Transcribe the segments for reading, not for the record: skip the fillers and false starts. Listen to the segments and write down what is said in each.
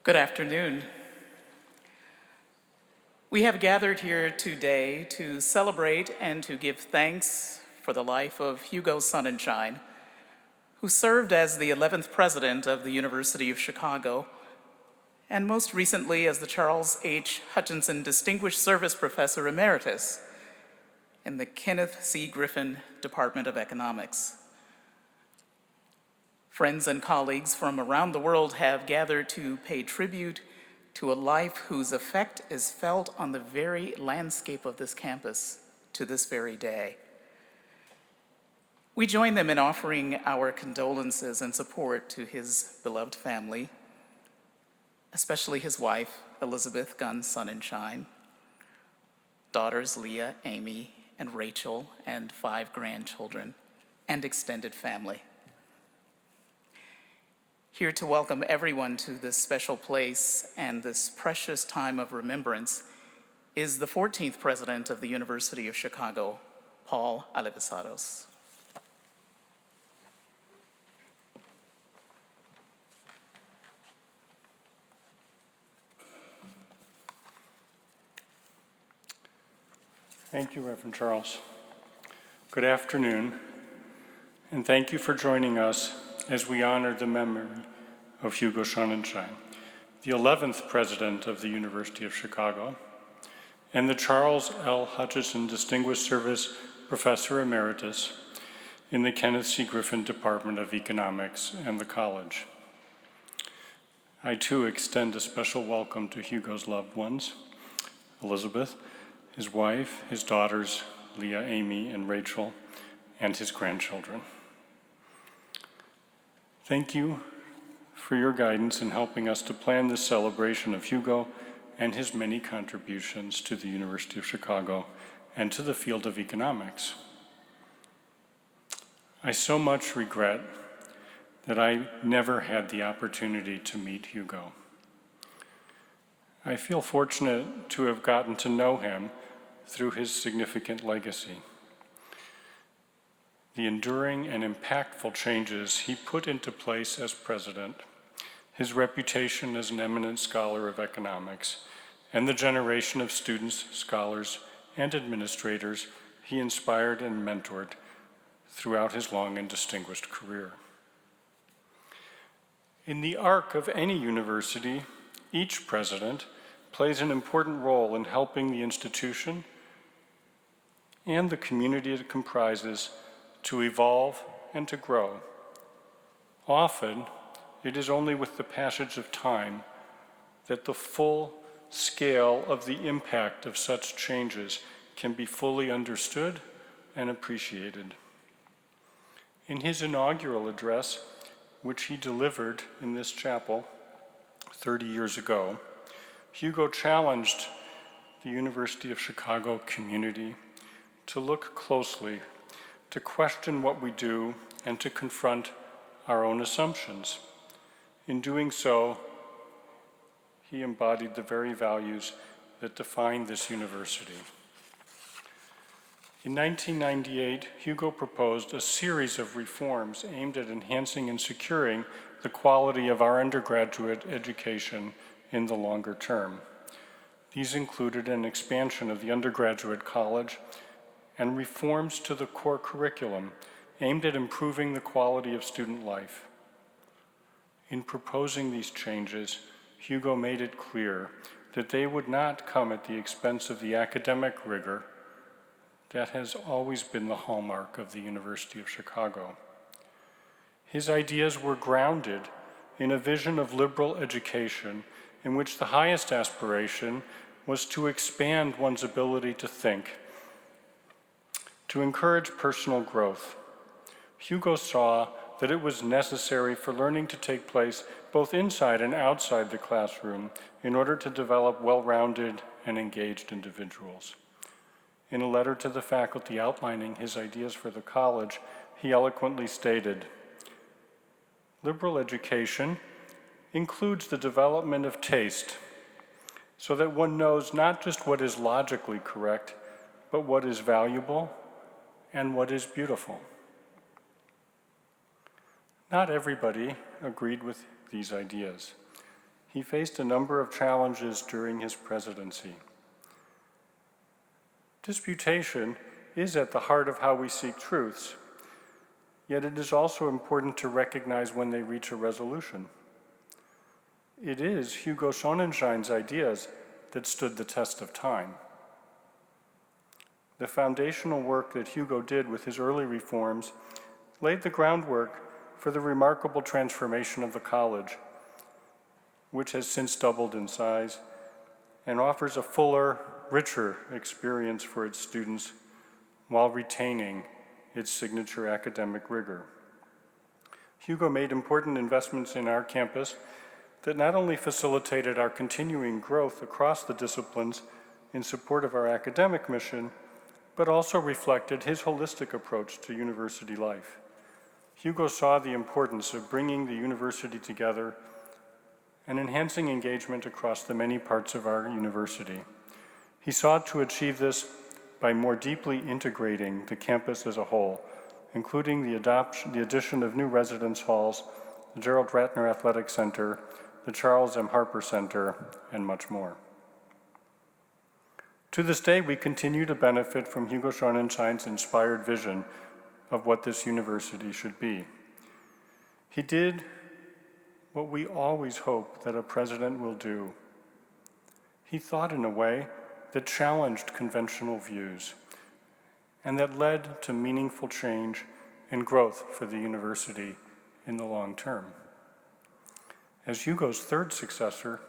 Good afternoon. We have gathered here today to celebrate and to give thanks for the life of Hugo Sonnenschein, who served as the 11th president of the University of Chicago, and most recently as the Charles H. Hutchinson Distinguished Service Professor Emeritus in the Kenneth C. Griffin Department of Economics. Friends and colleagues from around the world have gathered to pay tribute to a life whose effect is felt on the very landscape of this campus to this very day. We join them in offering our condolences and support to his beloved family, especially his wife, Elizabeth Gunn Sonnenschein, daughters Leah, Amy, and Rachel, and 5 grandchildren, and extended family. Here to welcome everyone to this special place and this precious time of remembrance is the 14th president of the University of Chicago, Paul Alivisatos. Thank you, Reverend Charles. Good afternoon, and thank you for joining us as we honor the memory of Hugo Sonnenschein, the 11th president of the University of Chicago, and the Charles L. Hutchinson Distinguished Service Professor Emeritus in the Kenneth C. Griffin Department of Economics and the college. I too extend a special welcome to Hugo's loved ones, Elizabeth, his wife, his daughters, Leah, Amy, and Rachel, and his grandchildren. Thank you for your guidance in helping us to plan this celebration of Hugo and his many contributions to the University of Chicago and to the field of economics. I so much regret that I never had the opportunity to meet Hugo. I feel fortunate to have gotten to know him through his significant legacy. The enduring and impactful changes he put into place as president, his reputation as an eminent scholar of economics, and the generation of students, scholars, and administrators he inspired and mentored throughout his long and distinguished career. In the arc of any university, each president plays an important role in helping the institution and the community it comprises to evolve and to grow. Often, it is only with the passage of time that the full scale of the impact of such changes can be fully understood and appreciated. In his inaugural address, which he delivered in this chapel 30 years ago, Hugo challenged the University of Chicago community to look closely, to question what we do, and to confront our own assumptions. In doing so, he embodied the very values that define this university. In 1998, Hugo proposed a series of reforms aimed at enhancing and securing the quality of our undergraduate education in the longer term. These included an expansion of the undergraduate college and reforms to the core curriculum aimed at improving the quality of student life. In proposing these changes, Hugo made it clear that they would not come at the expense of the academic rigor that has always been the hallmark of the University of Chicago. His ideas were grounded in a vision of liberal education in which the highest aspiration was to expand one's ability to think, to encourage personal growth. Hugo saw that it was necessary for learning to take place both inside and outside the classroom in order to develop well-rounded and engaged individuals. In a letter to the faculty outlining his ideas for the college, he eloquently stated, "Liberal education includes the development of taste so that one knows not just what is logically correct, but what is valuable and what is beautiful." Not everybody agreed with these ideas. he faced a number of challenges during his presidency. Disputation is at the heart of how we seek truths, yet it is also important to recognize when they reach a resolution. It is Hugo Sonnenschein's ideas that stood the test of time. The foundational work that Hugo did with his early reforms laid the groundwork for the remarkable transformation of the college, which has since doubled in size and offers a fuller, richer experience for its students while retaining its signature academic rigor. Hugo made important investments in our campus that not only facilitated our continuing growth across the disciplines in support of our academic mission, but also reflected his holistic approach to university life. Hugo saw the importance of bringing the university together and enhancing engagement across the many parts of our university. He sought to achieve this by more deeply integrating the campus as a whole, including the addition of new residence halls, the Gerald Ratner Athletic Center, the Charles M. Harper Center, and much more. To this day, we continue to benefit from Hugo Sonnenschein's inspired vision of what this university should be. He did what we always hope that a president will do. He thought in a way that challenged conventional views and that led to meaningful change and growth for the university in the long term. As Hugo's third successor,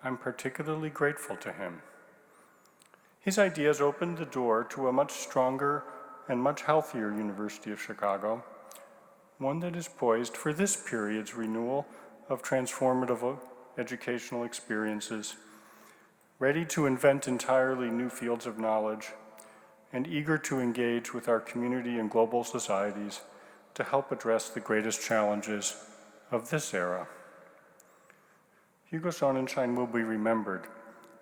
I'm particularly grateful to him. His ideas opened the door to a much stronger and much healthier University of Chicago, one that is poised for this period's renewal of transformative educational experiences, ready to invent entirely new fields of knowledge, and eager to engage with our community and global societies to help address the greatest challenges of this era. Hugo Sonnenschein will be remembered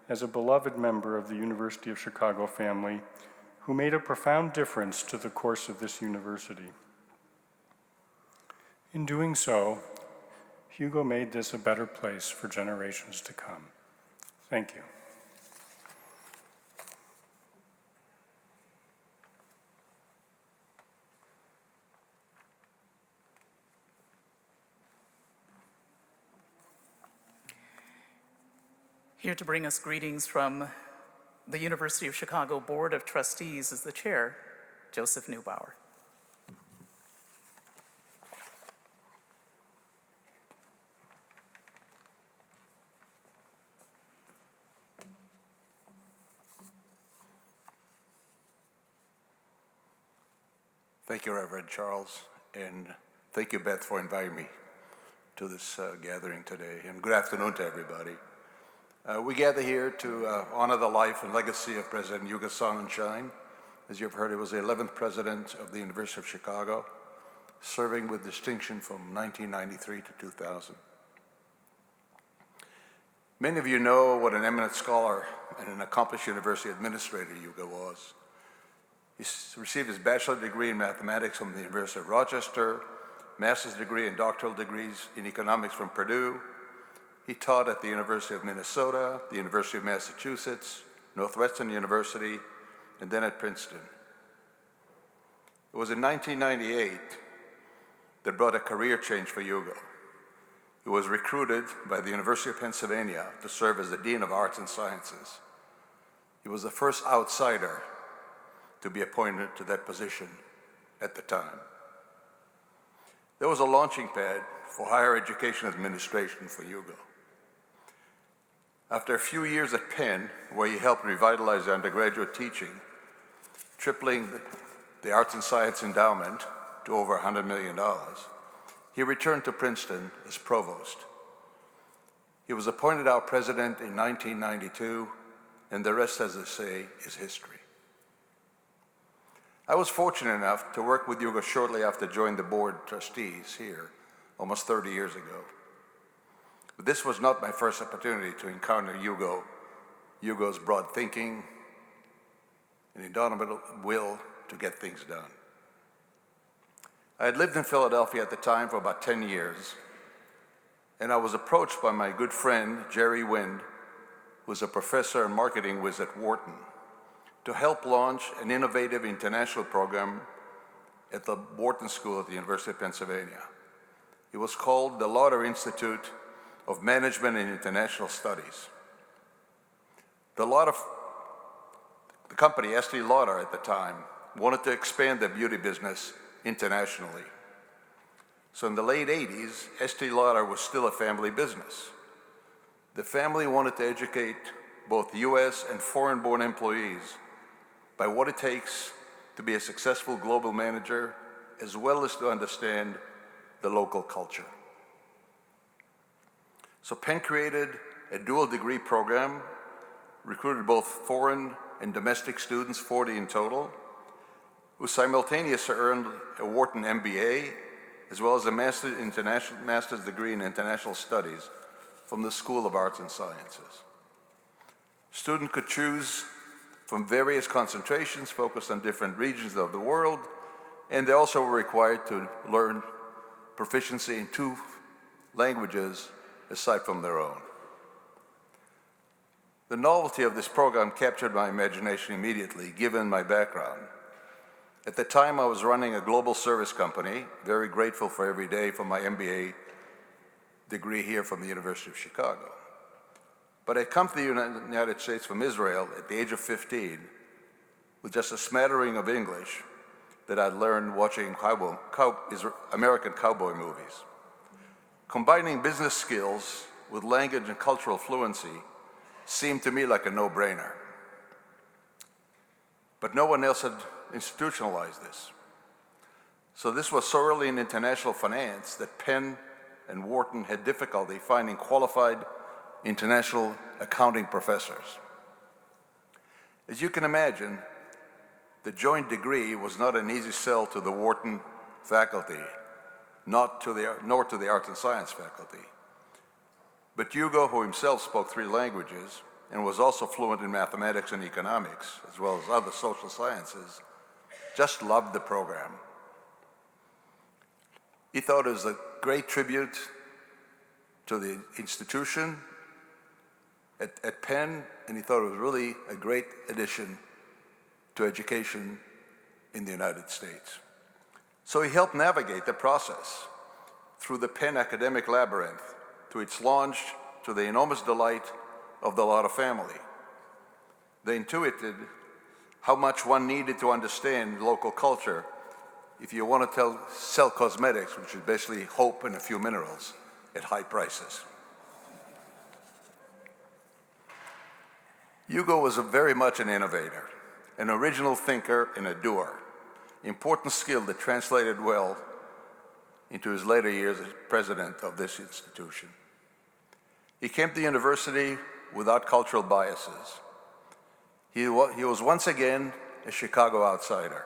as a beloved member of the University of Chicago family who made a profound difference to the course of this university. In doing so, Hugo made this a better place for generations to come. Thank you. Here to bring us greetings from the University of Chicago Board of Trustees is the chair, Joseph Neubauer. Thank you, Reverend Charles, and thank you, Beth, for inviting me to this gathering today, and good afternoon to everybody. We gather here to honor the life and legacy of President Hugo Sonnenschein. As you've heard, he was the 11th president of the University of Chicago, serving with distinction from 1993 to 2000. Many of you know what an eminent scholar and an accomplished university administrator Hugo was. He received his bachelor's degree in mathematics from the University of Rochester, master's degree and doctoral degrees in economics from Purdue. He taught at the University of Minnesota, the University of Massachusetts, Northwestern University, and then at Princeton. It was in 1998 that brought a career change for Hugo. He was recruited by the University of Pennsylvania to serve as the Dean of Arts and Sciences. He was the first outsider to be appointed to that position at the time. There was a launching pad for higher education administration for Hugo. After a few years at Penn, where he helped revitalize the undergraduate teaching, tripling the Arts and Science Endowment to over $100 million, he returned to Princeton as provost. He was appointed our president in 1992, and the rest, as they say, is history. I was fortunate enough to work with Hugo shortly after joining the board of trustees here, almost 30 years ago. But this was not my first opportunity to encounter Hugo's broad thinking and indomitable will to get things done. I had lived in Philadelphia at the time for about 10 years, and I was approached by my good friend, Jerry Wind, who's a professor and marketing whiz at Wharton, to help launch an innovative international program at the Wharton School at the University of Pennsylvania. It was called the Lauder Institute of Management and International Studies. The company, Estee Lauder at the time, wanted to expand their beauty business internationally. So in the late 80s, Estee Lauder was still a family business. The family wanted to educate both US and foreign-born employees by what it takes to be a successful global manager, as well as to understand the local culture. So Penn created a dual degree program, recruited both foreign and domestic students, 40 in total, who simultaneously earned a Wharton MBA, as well as a master's degree in international studies from the School of Arts and Sciences. Students could choose from various concentrations focused on different regions of the world, and they also were required to learn proficiency in 2 languages aside from their own. The novelty of this program captured my imagination immediately, given my background. At the time, I was running a global service company, very grateful for every day for my MBA degree here from the University of Chicago. But I come to the United States from Israel at the age of 15 with just a smattering of English that I'd learned watching American cowboy movies. Combining business skills with language and cultural fluency seemed to me like a no-brainer. But no one else had institutionalized this. So this was so early in international finance that Penn and Wharton had difficulty finding qualified international accounting professors. As you can imagine, the joint degree was not an easy sell to the Wharton faculty, nor to the Arts and Science faculty. But Hugo, who himself spoke 3 languages and was also fluent in mathematics and economics, as well as other social sciences, just loved the program. He thought it was a great tribute to the institution at Penn, and he thought it was really a great addition to education in the United States. So he helped navigate the process through the Penn academic labyrinth to its launch, to the enormous delight of the Lauder family. They intuited how much one needed to understand local culture if you want to sell cosmetics, which is basically hope and a few minerals, at high prices. Hugo was very much an innovator, an original thinker and a doer, important skill that translated well into his later years as president of this institution. He came to the university without cultural biases. He was once again a Chicago outsider.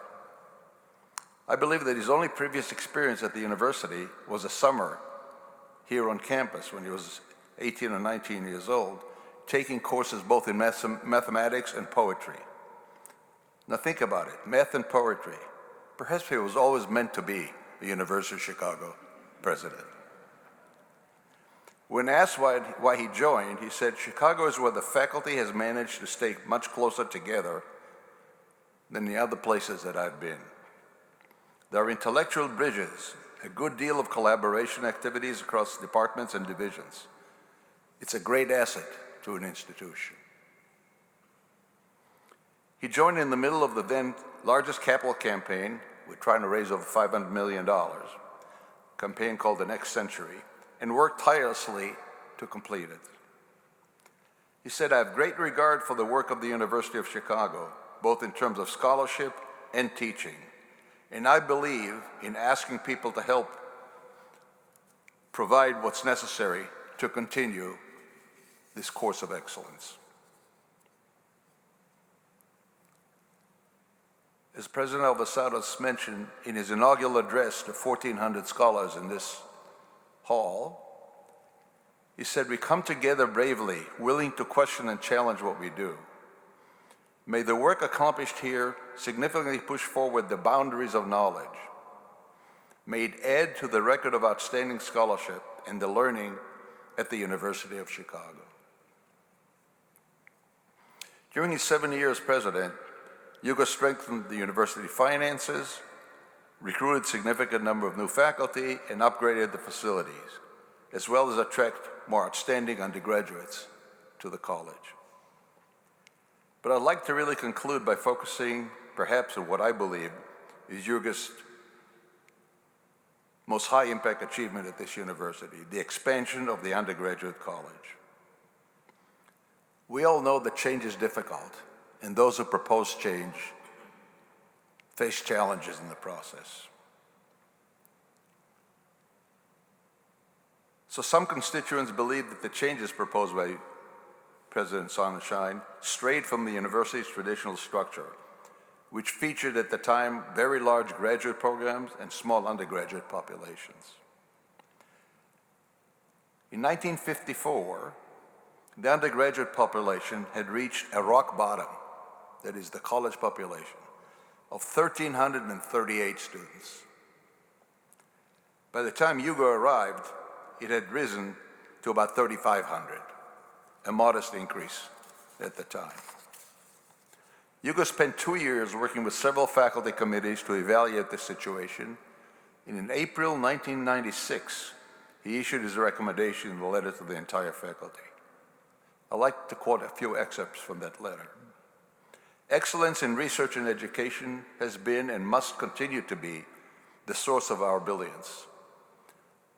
I believe that his only previous experience at the university was a summer here on campus when he was 18 or 19 years old, taking courses both in mathematics and poetry. Now think about it, math and poetry. Perhaps he was always meant to be the University of Chicago president. When asked why he joined, he said, "Chicago is where the faculty has managed to stay much closer together than the other places that I've been. There are intellectual bridges, a good deal of collaboration activities across departments and divisions. It's a great asset to an institution." He joined in the middle of the then largest capital campaign. We're trying to raise over $500 million, a campaign called The Next Century, and worked tirelessly to complete it. He said, "I have great regard for the work of the University of Chicago, both in terms of scholarship and teaching, and I believe in asking people to help provide what's necessary to continue this course of excellence." As President Alvasados mentioned in his inaugural address to 1,400 scholars in this hall, he said, "We come together bravely, willing to question and challenge what we do. May the work accomplished here significantly push forward the boundaries of knowledge. May it add to the record of outstanding scholarship and the learning at the University of Chicago. During his 7 years as president, Hugo strengthened the university finances, recruited significant number of new faculty, and upgraded the facilities, as well as attract more outstanding undergraduates to the college. But I'd like to really conclude by focusing perhaps on what I believe is Hugo's most high-impact achievement at this university, the expansion of the undergraduate college. We all know that change is difficult, and those who propose change face challenges in the process. So some constituents believe that the changes proposed by President Sonnenschein strayed from the university's traditional structure, which featured at the time very large graduate programs and small undergraduate populations. In 1954, the undergraduate population had reached a rock bottom, that is the college population, of 1,338 students. By the time Hugo arrived, it had risen to about 3,500, a modest increase at the time. Hugo spent 2 years working with several faculty committees to evaluate the situation, and in April 1996, he issued his recommendation in a letter to the entire faculty. I'd like to quote a few excerpts from that letter. Excellence in research and education has been and must continue to be the source of our brilliance.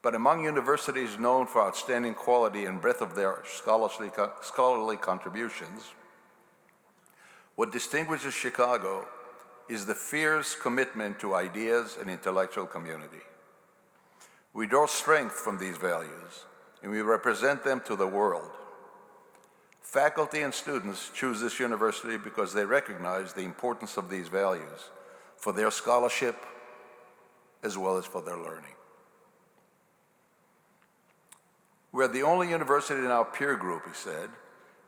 But among universities known for outstanding quality and breadth of their scholarly contributions, what distinguishes Chicago is the fierce commitment to ideas and intellectual community. We draw strength from these values, and we represent them to the world. Faculty and students choose this university because they recognize the importance of these values for their scholarship as well as for their learning. We're the only university in our peer group, he said,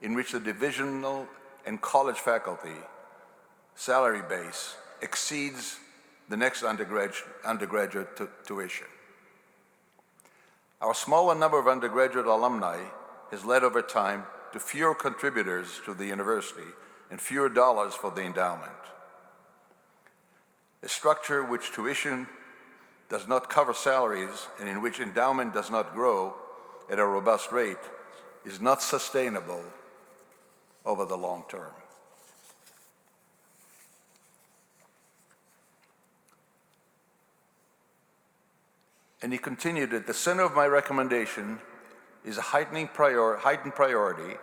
in which the divisional and college faculty salary base exceeds the next undergraduate tuition. Our smaller number of undergraduate alumni has led over time to fewer contributors to the university and fewer dollars for the endowment. A structure which tuition does not cover salaries and in which endowment does not grow at a robust rate is not sustainable over the long term. And he continued, at the center of my recommendation is a heightened priority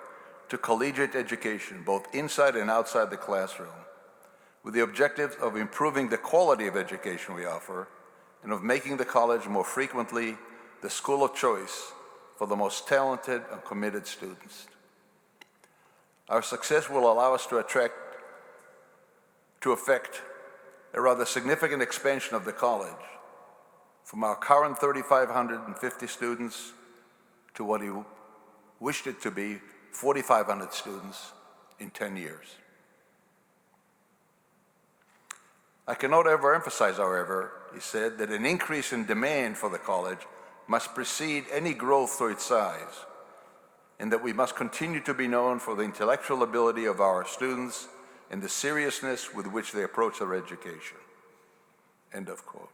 to collegiate education, both inside and outside the classroom, with the objective of improving the quality of education we offer and of making the college more frequently the school of choice for the most talented and committed students. Our success will allow us to effect a rather significant expansion of the college from our current 3,550 students to what he wished it to be, 4,500 students in 10 years. I cannot overemphasize, however, he said, that an increase in demand for the college must precede any growth to its size, and that we must continue to be known for the intellectual ability of our students and the seriousness with which they approach their education. End of quote.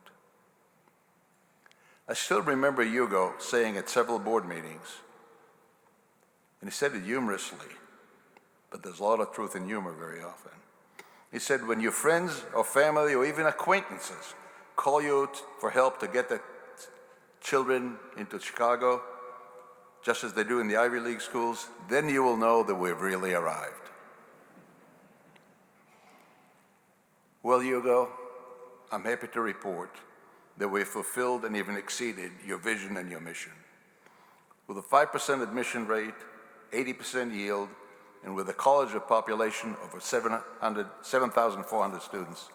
I still remember Hugo saying at several board meetings, and he said it humorously, but there's a lot of truth in humor very often. He said, when your friends or family or even acquaintances call you for help to get the children into Chicago, just as they do in the Ivy League schools, then you will know that we've really arrived. Well, Hugo, I'm happy to report that we've fulfilled and even exceeded your vision and your mission. With a 5% admission rate, 80% yield, and with a college of population of 7,400 students,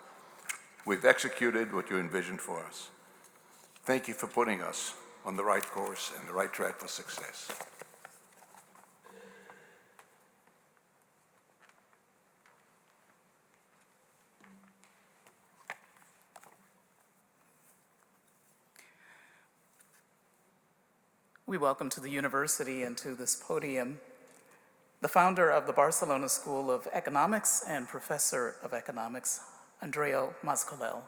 we've executed what you envisioned for us. Thank you for putting us on the right course and the right track for success. We welcome to the university and to this podium the founder of the Barcelona School of Economics and professor of economics, Andreu Mas-Colell.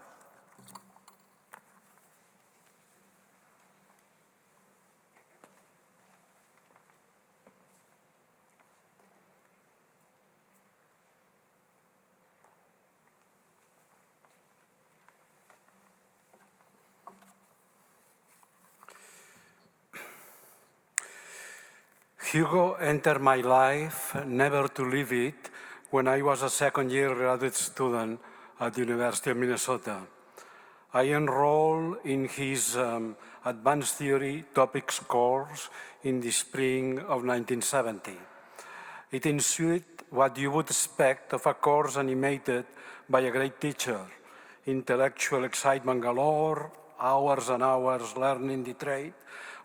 Hugo entered my life, never to leave it, when I was a second-year graduate student at the University of Minnesota. I enrolled in his Advanced Theory Topics course in the spring of 1970. It ensued what you would expect of a course animated by a great teacher: intellectual excitement galore, hours and hours learning the trade,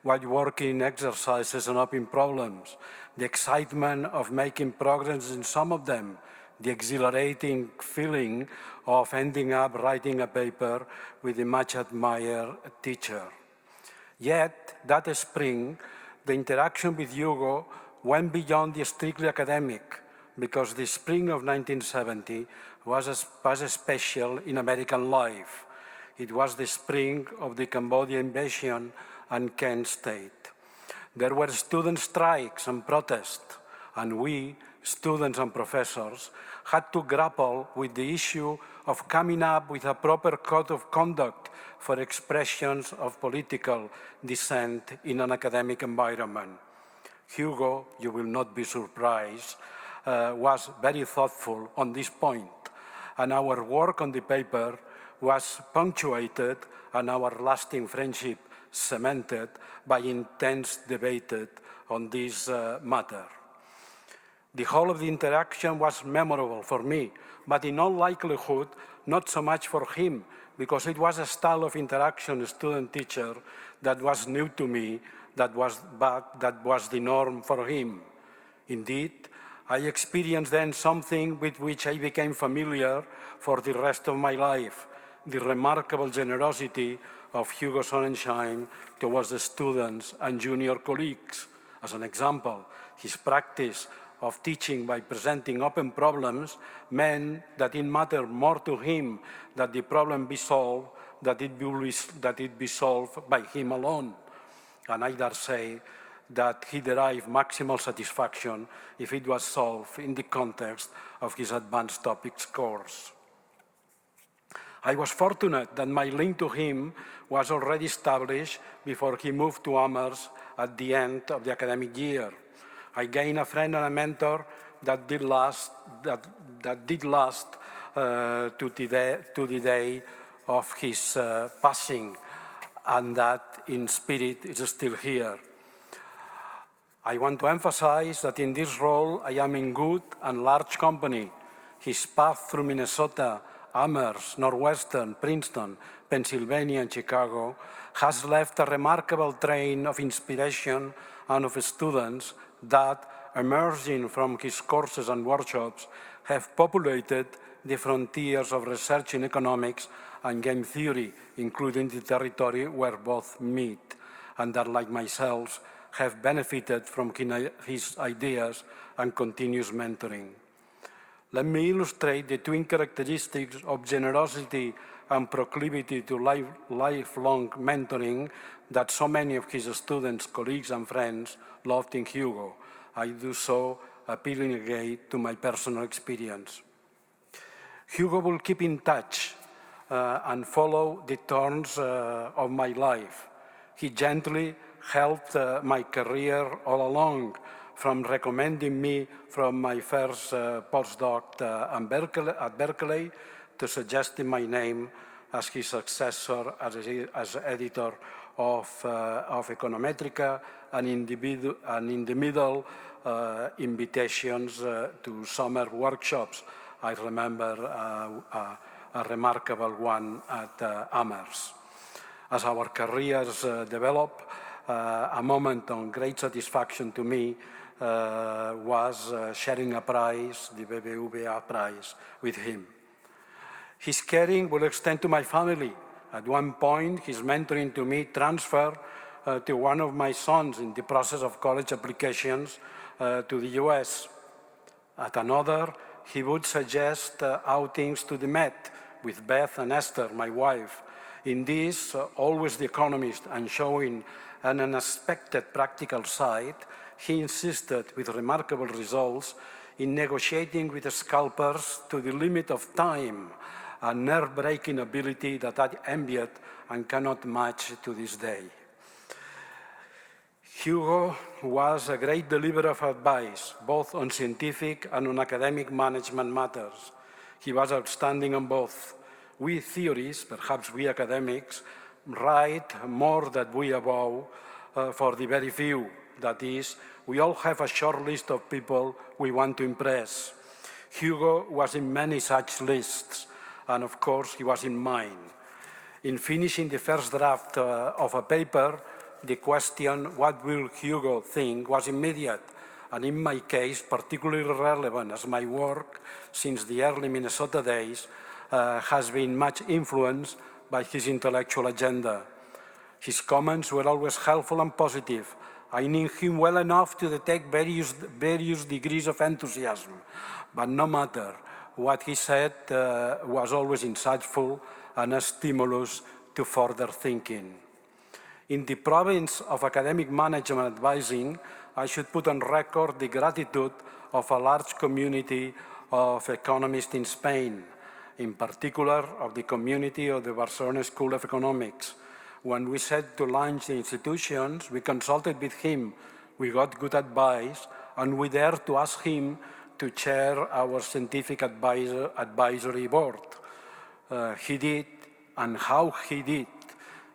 while working exercises and solving problems, the excitement of making progress in some of them, the exhilarating feeling of ending up writing a paper with a much admired teacher. Yet, that spring, the interaction with Hugo went beyond the strictly academic, because the spring of 1970 was special in American life. It was the spring of the Cambodia invasion and Kent State. There were student strikes and protests, and we, students and professors, had to grapple with the issue of coming up with a proper code of conduct for expressions of political dissent in an academic environment. Hugo, you will not be surprised, was very thoughtful on this point, and our work on the paper was punctuated and our lasting friendship cemented by intense debate on this matter. The whole of the interaction was memorable for me, but in all likelihood, not so much for him, because it was a style of interaction, student-teacher, that was new to me, that was the norm for him. Indeed, I experienced then something with which I became familiar for the rest of my life: the remarkable generosity of Hugo Sonnenschein towards the students and junior colleagues. As an example, his practice of teaching by presenting open problems meant that it mattered more to him that the problem be solved, that it be solved by him alone. And I dare say that he derived maximal satisfaction if it was solved in the context of his advanced topics course. I was fortunate that my link to him was already established before he moved to Amherst at the end of the academic year. I gained a friend and a mentor that did last to the day of his passing, and that in spirit is still here. I want to emphasize that in this role, I am in good and large company. His path through Minnesota, Amherst, Northwestern, Princeton, Pennsylvania, and Chicago has left a remarkable train of inspiration and of students that, emerging from his courses and workshops, have populated the frontiers of research in economics and game theory, including the territory where both meet, and that, like myself, have benefited from his ideas and continuous mentoring. Let me illustrate the twin characteristics of generosity and proclivity to lifelong mentoring that so many of his students, colleagues, and friends loved in Hugo. I do so appealing again to my personal experience. Hugo will keep in touch and follow the turns of my life. He gently helped my career all along, from recommending me from my first postdoc at Berkeley to suggesting my name as his successor as editor of Econometrica, and in the middle, invitations to summer workshops. I remember a remarkable one at Amherst. As our careers develop, a moment of great satisfaction to me was sharing a prize, the BBVA prize, with him. His caring will extend to my family. At one point, his mentoring to me transferred to one of my sons in the process of college applications to the US. At another, he would suggest outings to the Met with Beth and Esther, my wife. In this, always the economist and showing an unexpected practical side, he insisted with remarkable results in negotiating with the scalpers to the limit of time, a nerve-breaking ability that I envied and cannot match to this day. Hugo was a great deliverer of advice, both on scientific and on academic management matters. He was outstanding on both. We theorists, perhaps we academics, write more than we avow for the very few. That is, we all have a short list of people we want to impress. Hugo was in many such lists, and of course, he was in mine. In finishing the first draft of a paper, the question, what will Hugo think, was immediate, and in my case, particularly relevant as my work since the early Minnesota days has been much influenced by his intellectual agenda. His comments were always helpful and positive. I knew him well enough to detect various degrees of enthusiasm, but no matter, what he said was always insightful and a stimulus to further thinking. In the province of academic management advising, I should put on record the gratitude of a large community of economists in Spain, in particular of the community of the Barcelona School of Economics. When we set to launch the institutions, we consulted with him, we got good advice, and we dared to ask him to chair our scientific advisory board. He did, and how he did.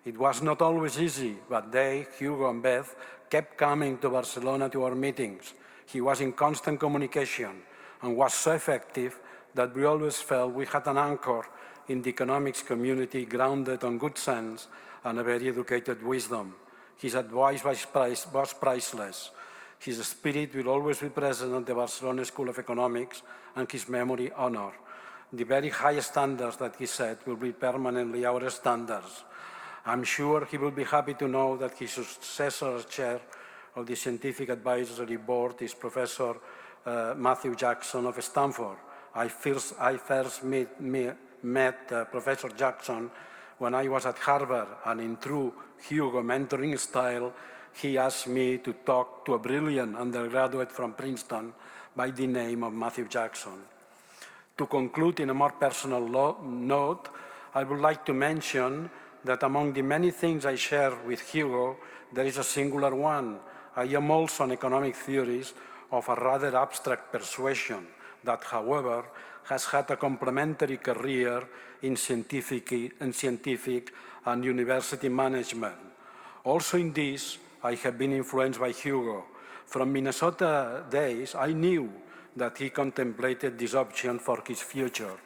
It was not always easy, but they, Hugo and Beth, kept coming to Barcelona to our meetings. He was in constant communication and was so effective that we always felt we had an anchor in the economics community grounded on good sense and a very educated wisdom. His advice was priceless. His spirit will always be present at the Barcelona School of Economics and his memory honored. The very high standards that he set will be permanently our standards. I'm sure he will be happy to know that his successor as chair of the Scientific Advisory Board is Professor Matthew Jackson of Stanford. I first met Professor Jackson when I was at Harvard, and in true Hugo mentoring style, he asked me to talk to a brilliant undergraduate from Princeton by the name of Matthew Jackson. To conclude in a more personal note, I would like to mention that among the many things I share with Hugo, there is a singular one. I am also an economic theorist of a rather abstract persuasion that, however, has had a complementary career in scientific and university management. Also in this, I have been influenced by Hugo. From Minnesota days, I knew that he contemplated this option for his future.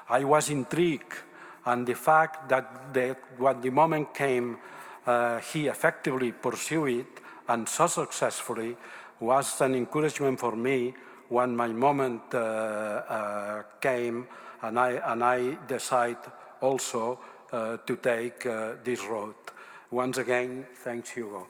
I was intrigued, and the fact that when the moment came, he effectively pursued it, and so successfully, was an encouragement for me when my moment came, and I decided also to take this road. Once again, thanks, Hugo.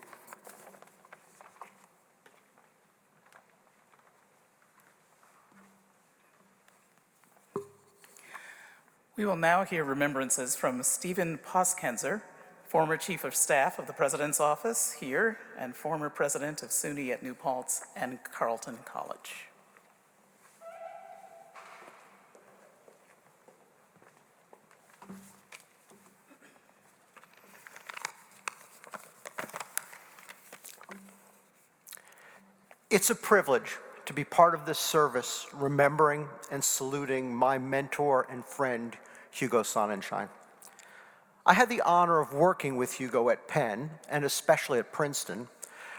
We will now hear remembrances from Stephen Poskenzer, former Chief of Staff of the President's Office here and former President of SUNY at New Paltz and Carleton College. It's a privilege to be part of this service, remembering and saluting my mentor and friend, Hugo Sonnenschein. I had the honor of working with Hugo at Penn, and especially at Princeton,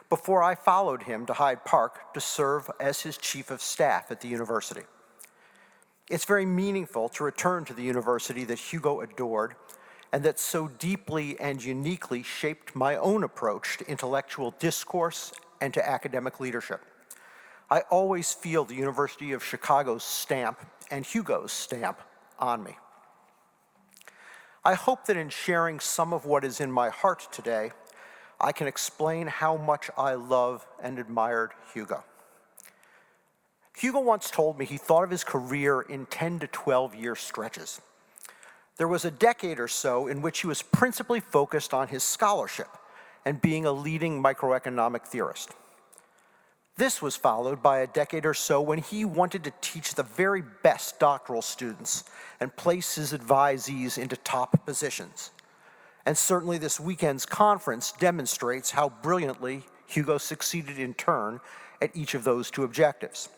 before I followed him to Hyde Park to serve as his chief of staff at the university. It's very meaningful to return to the university that Hugo adored and that so deeply and uniquely shaped my own approach to intellectual discourse and to academic leadership. I always feel the University of Chicago's stamp and Hugo's stamp on me. I hope that in sharing some of what is in my heart today, I can explain how much I love and admired Hugo. Hugo once told me he thought of his career in 10 to 12-year stretches. There was a decade or so in which he was principally focused on his scholarship and being a leading microeconomic theorist. This was followed by a decade or so when he wanted to teach the very best doctoral students and place his advisees into top positions. And certainly this weekend's conference demonstrates how brilliantly Hugo succeeded in turn at each of those two objectives.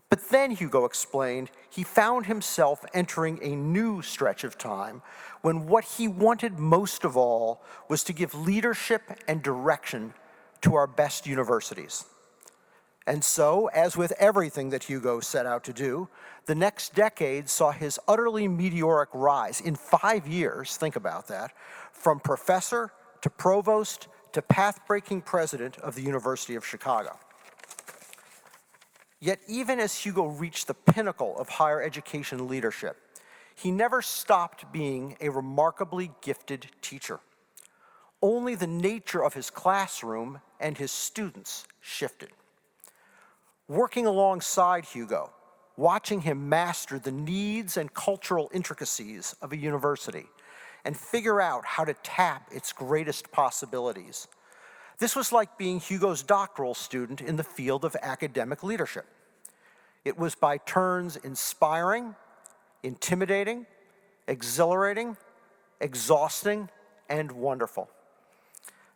But then, Hugo explained, he found himself entering a new stretch of time when what he wanted most of all was to give leadership and direction to our best universities. And so, as with everything that Hugo set out to do, the next decade saw his utterly meteoric rise in 5 years, think about that, from professor to provost to path-breaking president of the University of Chicago. Yet even as Hugo reached the pinnacle of higher education leadership, he never stopped being a remarkably gifted teacher. Only the nature of his classroom and his students shifted. Working alongside Hugo, watching him master the needs and cultural intricacies of a university and figure out how to tap its greatest possibilities. This was like being Hugo's doctoral student in the field of academic leadership. It was by turns inspiring, intimidating, exhilarating, exhausting, and wonderful.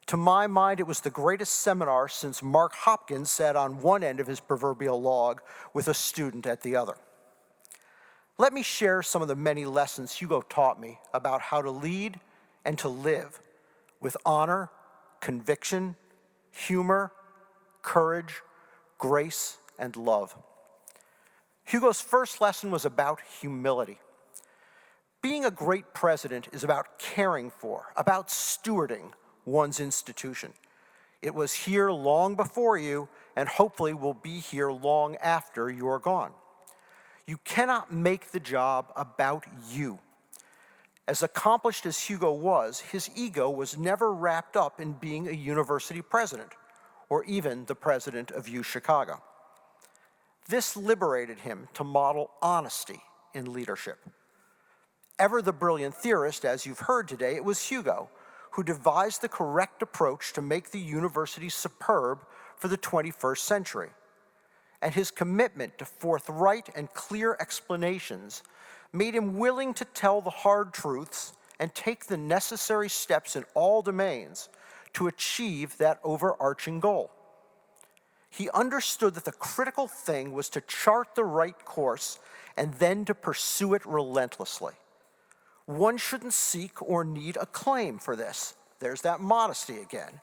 To my mind, it was the greatest seminar since Mark Hopkins sat on one end of his proverbial log with a student at the other. Let me share some of the many lessons Hugo taught me about how to lead and to live with honor, conviction, humor, courage, grace, and love. Hugo's first lesson was about humility. Being a great president is about caring for, about stewarding one's institution. It was here long before you, and hopefully will be here long after you're gone. You cannot make the job about you. As accomplished as Hugo was, his ego was never wrapped up in being a university president, or even the president of UChicago. This liberated him to model honesty in leadership. Ever the brilliant theorist, as you've heard today, it was Hugo who devised the correct approach to make the university superb for the 21st century. And his commitment to forthright and clear explanations made him willing to tell the hard truths and take the necessary steps in all domains to achieve that overarching goal. He understood that the critical thing was to chart the right course and then to pursue it relentlessly. One shouldn't seek or need acclaim for this. There's that modesty again.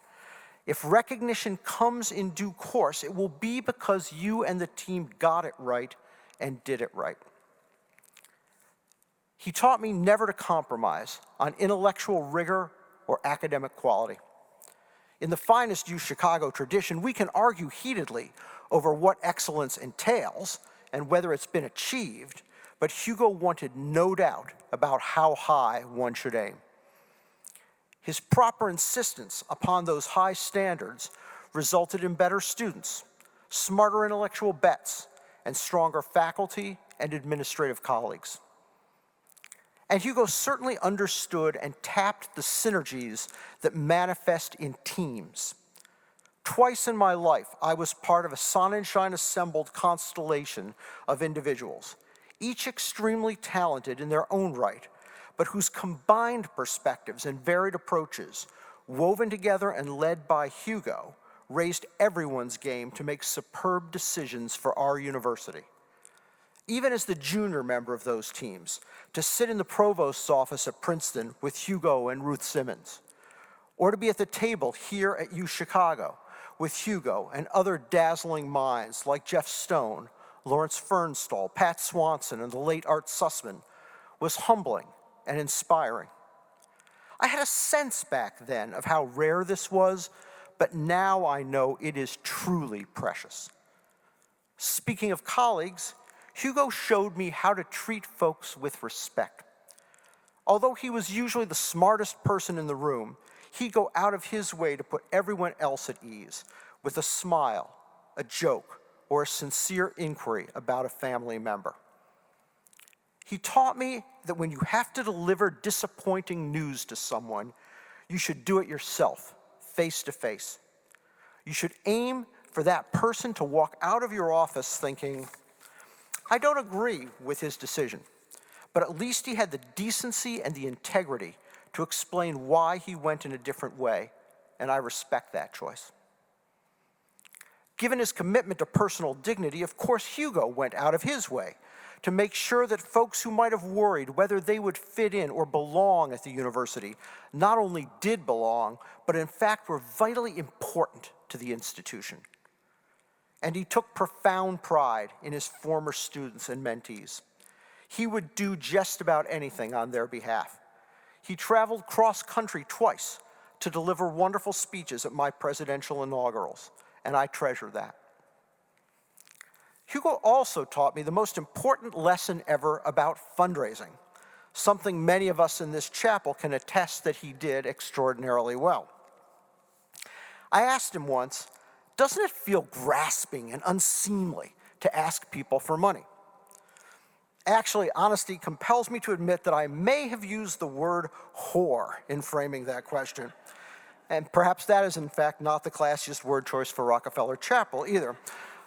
If recognition comes in due course, it will be because you and the team got it right and did it right. He taught me never to compromise on intellectual rigor or academic quality. In the finest UChicago tradition, we can argue heatedly over what excellence entails and whether it's been achieved, but Hugo wanted no doubt about how high one should aim. His proper insistence upon those high standards resulted in better students, smarter intellectual bets, and stronger faculty and administrative colleagues. And Hugo certainly understood and tapped the synergies that manifest in teams. Twice in my life, I was part of a Sonnenschein assembled constellation of individuals, each extremely talented in their own right, but whose combined perspectives and varied approaches, woven together and led by Hugo, raised everyone's game to make superb decisions for our university. Even as the junior member of those teams, to sit in the provost's office at Princeton with Hugo and Ruth Simmons, or to be at the table here at UChicago with Hugo and other dazzling minds like Jeff Stone, Lawrence Fernstall, Pat Swanson, and the late Art Sussman, was humbling and inspiring. I had a sense back then of how rare this was, but now I know it is truly precious. Speaking of colleagues, Hugo showed me how to treat folks with respect. Although he was usually the smartest person in the room, he'd go out of his way to put everyone else at ease with a smile, a joke, or a sincere inquiry about a family member. He taught me that when you have to deliver disappointing news to someone, you should do it yourself, face to face. You should aim for that person to walk out of your office thinking, I don't agree with his decision, but at least he had the decency and the integrity to explain why he went in a different way, and I respect that choice. Given his commitment to personal dignity, of course, Hugo went out of his way to make sure that folks who might have worried whether they would fit in or belong at the university not only did belong, but in fact were vitally important to the institution. And he took profound pride in his former students and mentees. He would do just about anything on their behalf. He traveled cross-country twice to deliver wonderful speeches at my presidential inaugurals, and I treasure that. Hugo also taught me the most important lesson ever about fundraising, something many of us in this chapel can attest that he did extraordinarily well. I asked him once, doesn't it feel grasping and unseemly to ask people for money? Actually, honesty compels me to admit that I may have used the word whore in framing that question. And perhaps that is, in fact, not the classiest word choice for Rockefeller Chapel either.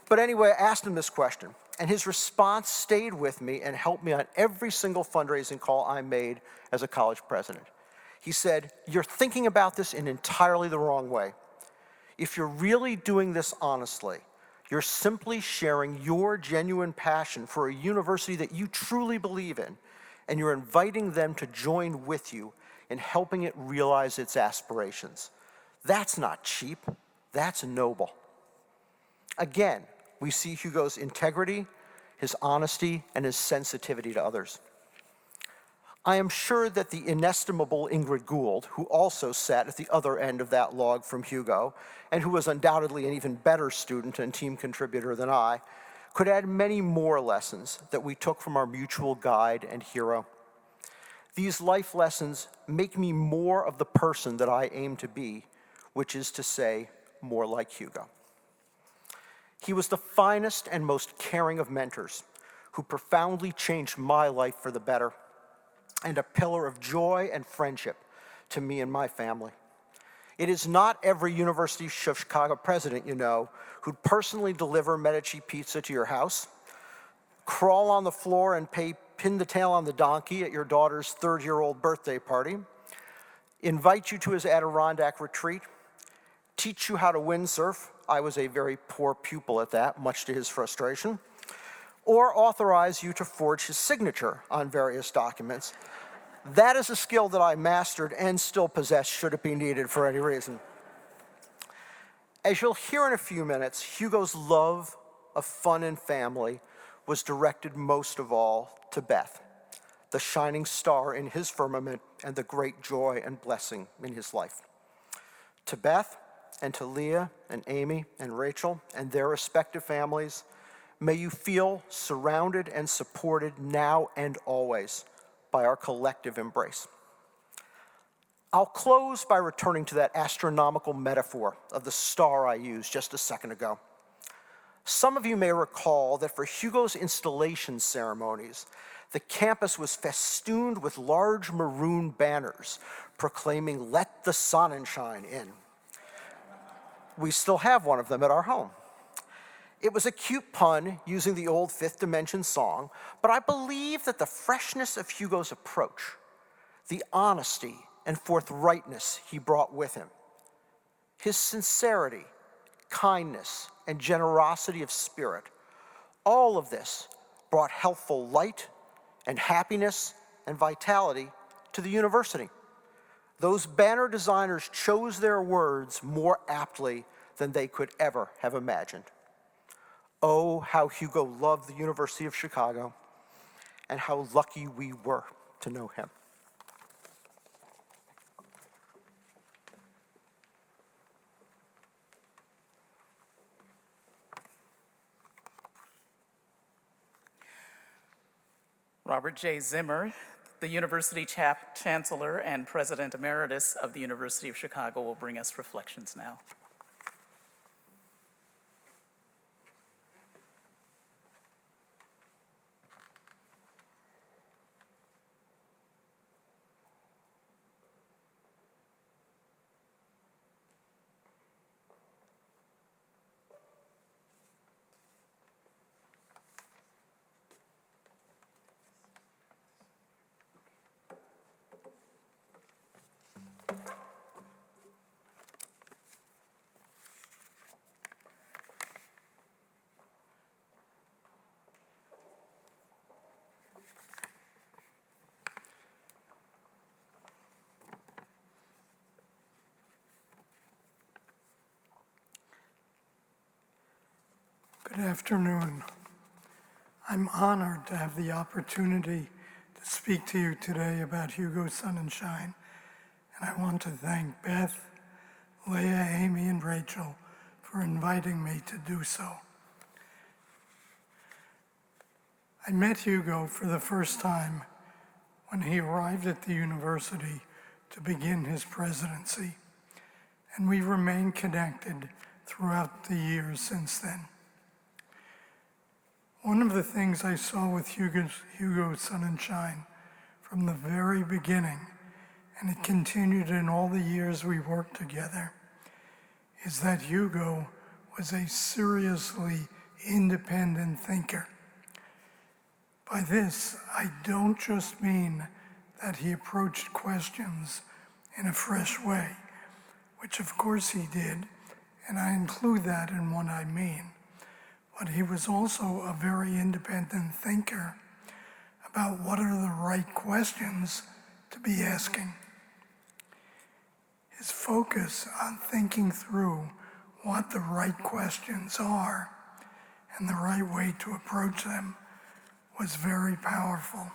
But anyway, I asked him this question, and his response stayed with me and helped me on every single fundraising call I made as a college president. He said, you're thinking about this in entirely the wrong way. If you're really doing this honestly, you're simply sharing your genuine passion for a university that you truly believe in, and you're inviting them to join with you in helping it realize its aspirations. That's not cheap, that's noble. Again, we see Hugo's integrity, his honesty, and his sensitivity to others. I am sure that the inestimable Ingrid Gould, who also sat at the other end of that log from Hugo, and who was undoubtedly an even better student and team contributor than I, could add many more lessons that we took from our mutual guide and hero. These life lessons make me more of the person that I aim to be, which is to say, more like Hugo. He was the finest and most caring of mentors, who profoundly changed my life for the better, and a pillar of joy and friendship to me and my family. It is not every University of Chicago president you know who'd personally deliver Medici pizza to your house, crawl on the floor and pin the tail on the donkey at your daughter's third-year-old birthday party, invite you to his Adirondack retreat, teach you how to windsurf. I was a very poor pupil at that, much to his frustration, or authorize you to forge his signature on various documents. That is a skill that I mastered and still possess should it be needed for any reason. As you'll hear in a few minutes, Hugo's love of fun and family was directed most of all to Beth, the shining star in his firmament and the great joy and blessing in his life. To Beth and to Leah and Amy and Rachel and their respective families, may you feel surrounded and supported now and always by our collective embrace. I'll close by returning to that astronomical metaphor of the star I used just a second ago. Some of you may recall that for Hugo's installation ceremonies, the campus was festooned with large maroon banners proclaiming, "Let the Sonnenschein in." We still have one of them at our home. It was a cute pun using the old Fifth Dimension song, but I believe that the freshness of Hugo's approach, the honesty and forthrightness he brought with him, his sincerity, kindness, and generosity of spirit, all of this brought healthful light and happiness and vitality to the university. Those banner designers chose their words more aptly than they could ever have imagined. Oh, how Hugo loved the University of Chicago, and how lucky we were to know him. Robert J. Zimmer, the University Chancellor and President Emeritus of the University of Chicago will bring us reflections now. Good afternoon. I'm honored to have the opportunity to speak to you today about Hugo Sonnenschein, and I want to thank Beth, Leah, Amy, and Rachel for inviting me to do so. I met Hugo for the first time when he arrived at the university to begin his presidency, and we remained connected throughout the years since then. One of the things I saw with Hugo Sonnenschein from the very beginning, and it continued in all the years we worked together, is that Hugo was a seriously independent thinker. By this, I don't just mean that he approached questions in a fresh way, which of course he did, and I include that in what I mean. But he was also a very independent thinker about what are the right questions to be asking. His focus on thinking through what the right questions are and the right way to approach them was very powerful,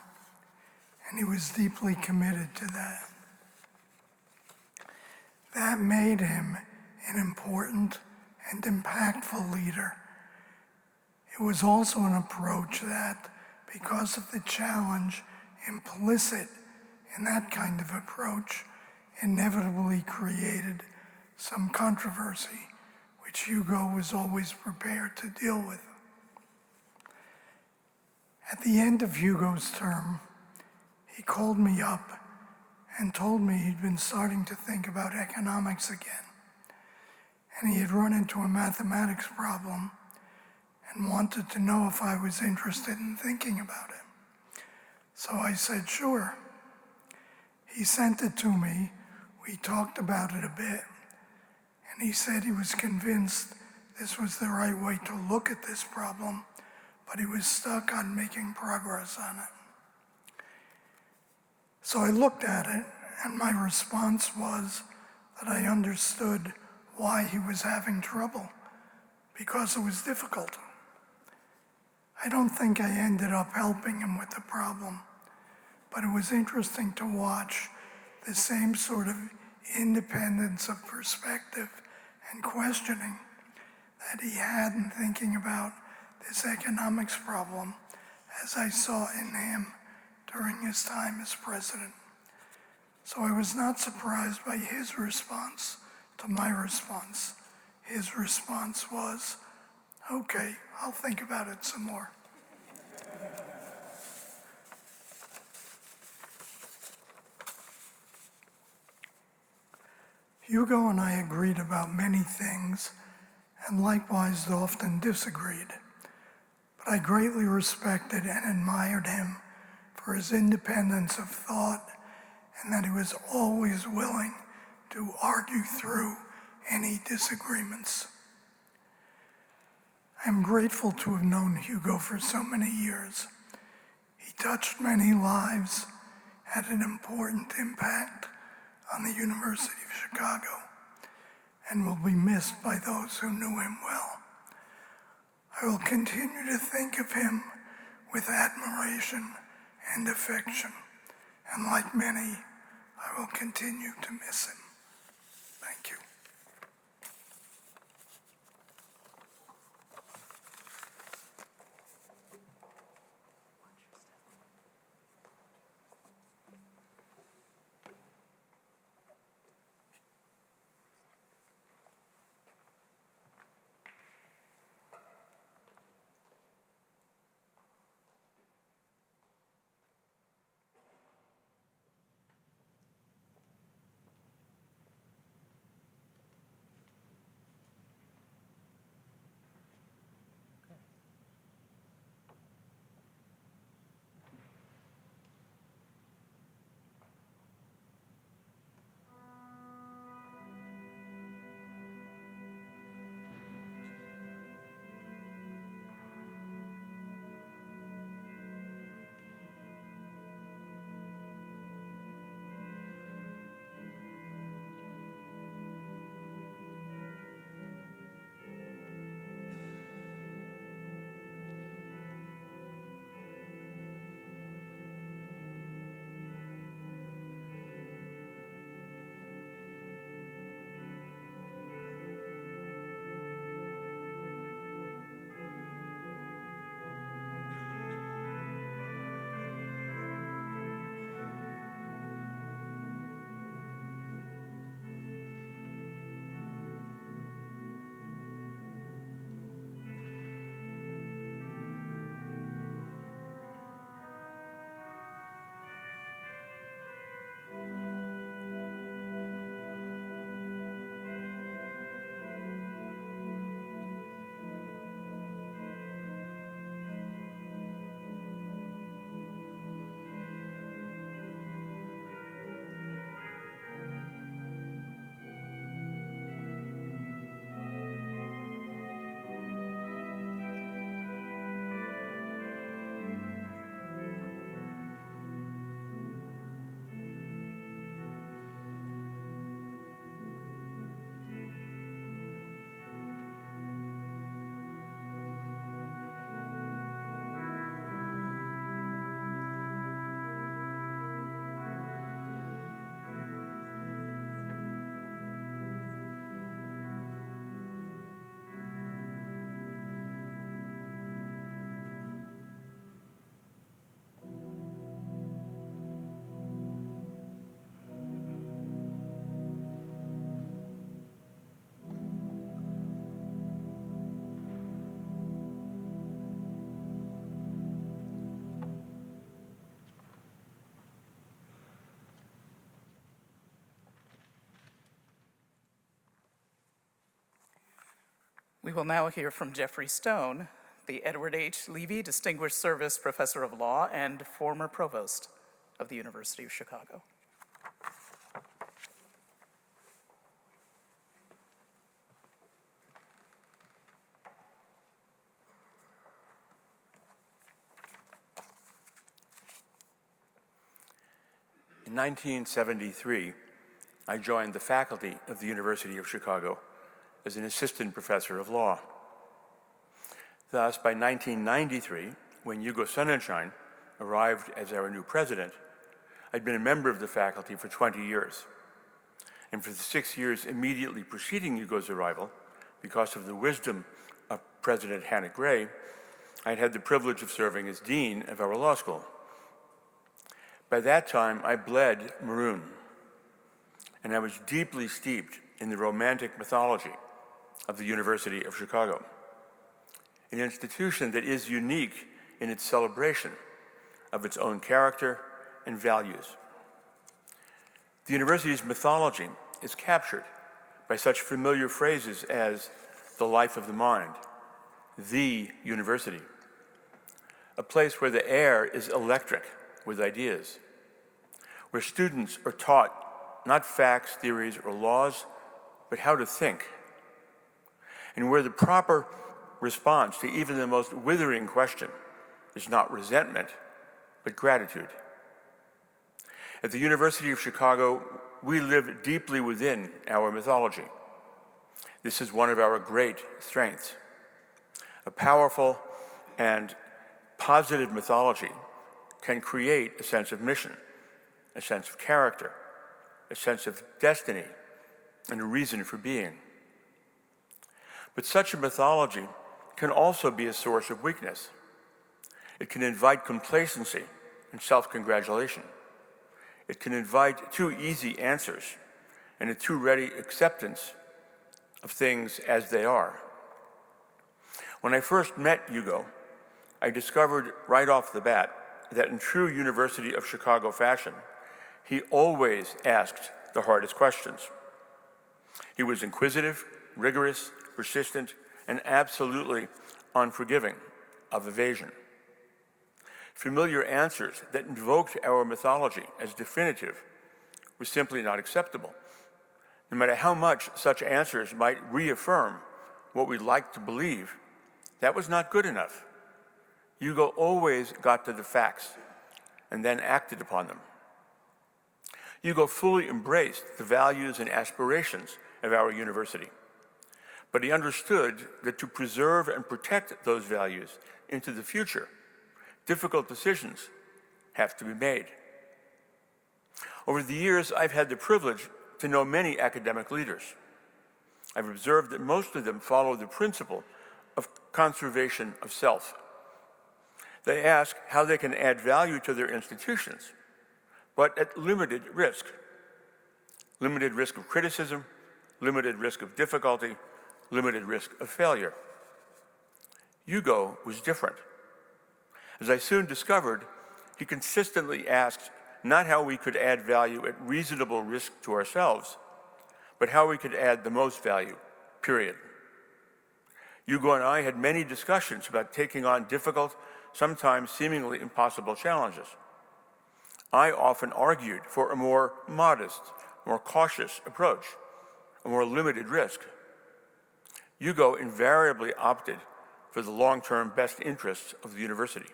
and he was deeply committed to that. That made him an important and impactful leader. It was also an approach that, because of the challenge implicit in that kind of approach, inevitably created some controversy, which Hugo was always prepared to deal with. At the end of Hugo's term, he called me up and told me he'd been starting to think about economics again, and he had run into a mathematics problem and wanted to know if I was interested in thinking about it. So I said, sure. He sent it to me, we talked about it a bit, and he said he was convinced this was the right way to look at this problem, but he was stuck on making progress on it. So I looked at it, and my response was that I understood why he was having trouble, because it was difficult. I don't think I ended up helping him with the problem, but it was interesting to watch the same sort of independence of perspective and questioning that he had in thinking about this economics problem as I saw in him during his time as president. So I was not surprised by his response to my response. His response was, okay, I'll think about it some more. Hugo and I agreed about many things, and likewise often disagreed. But I greatly respected and admired him for his independence of thought, and that he was always willing to argue through any disagreements. I'm grateful to have known Hugo for so many years. He touched many lives, had an important impact on the University of Chicago, and will be missed by those who knew him well. I will continue to think of him with admiration and affection, and like many, I will continue to miss him. Thank you. We will now hear from Jeffrey Stone, the Edward H. Levy Distinguished Service Professor of Law and former Provost of the University of Chicago. In 1973, I joined the faculty of the University of Chicago as an assistant professor of law. Thus, by 1993, when Hugo Sonnenschein arrived as our new president, I'd been a member of the faculty for 20 years. And for the 6 years immediately preceding Hugo's arrival, because of the wisdom of President Hannah Gray, I'd had the privilege of serving as dean of our law school. By that time, I bled maroon, and I was deeply steeped in the romantic mythology of the University of Chicago, an institution that is unique in its celebration of its own character and values. The university's mythology is captured by such familiar phrases as the life of the mind, the university, a place where the air is electric with ideas, where students are taught not facts, theories, or laws, but how to think, and where the proper response to even the most withering question is not resentment, but gratitude. At the University of Chicago, we live deeply within our mythology. This is one of our great strengths. A powerful and positive mythology can create a sense of mission, a sense of character, a sense of destiny, and a reason for being. But such a mythology can also be a source of weakness. It can invite complacency and self-congratulation. It can invite too easy answers and a too ready acceptance of things as they are. When I first met Hugo, I discovered right off the bat that in true University of Chicago fashion, he always asked the hardest questions. He was inquisitive, rigorous, persistent, and absolutely unforgiving of evasion. Familiar answers that invoked our mythology as definitive were simply not acceptable. No matter how much such answers might reaffirm what we like to believe, that was not good enough. Hugo always got to the facts and then acted upon them. Hugo fully embraced the values and aspirations of our university, but he understood that to preserve and protect those values into the future, difficult decisions have to be made. Over the years, I've had the privilege to know many academic leaders. I've observed that most of them follow the principle of conservation of self. They ask how they can add value to their institutions, but at limited risk. Limited risk of criticism, limited risk of difficulty, limited risk of failure. Hugo was different. As I soon discovered, he consistently asked not how we could add value at reasonable risk to ourselves, but how we could add the most value, period. Hugo and I had many discussions about taking on difficult, sometimes seemingly impossible challenges. I often argued for a more modest, more cautious approach, a more limited risk. Hugo invariably opted for the long-term best interests of the university.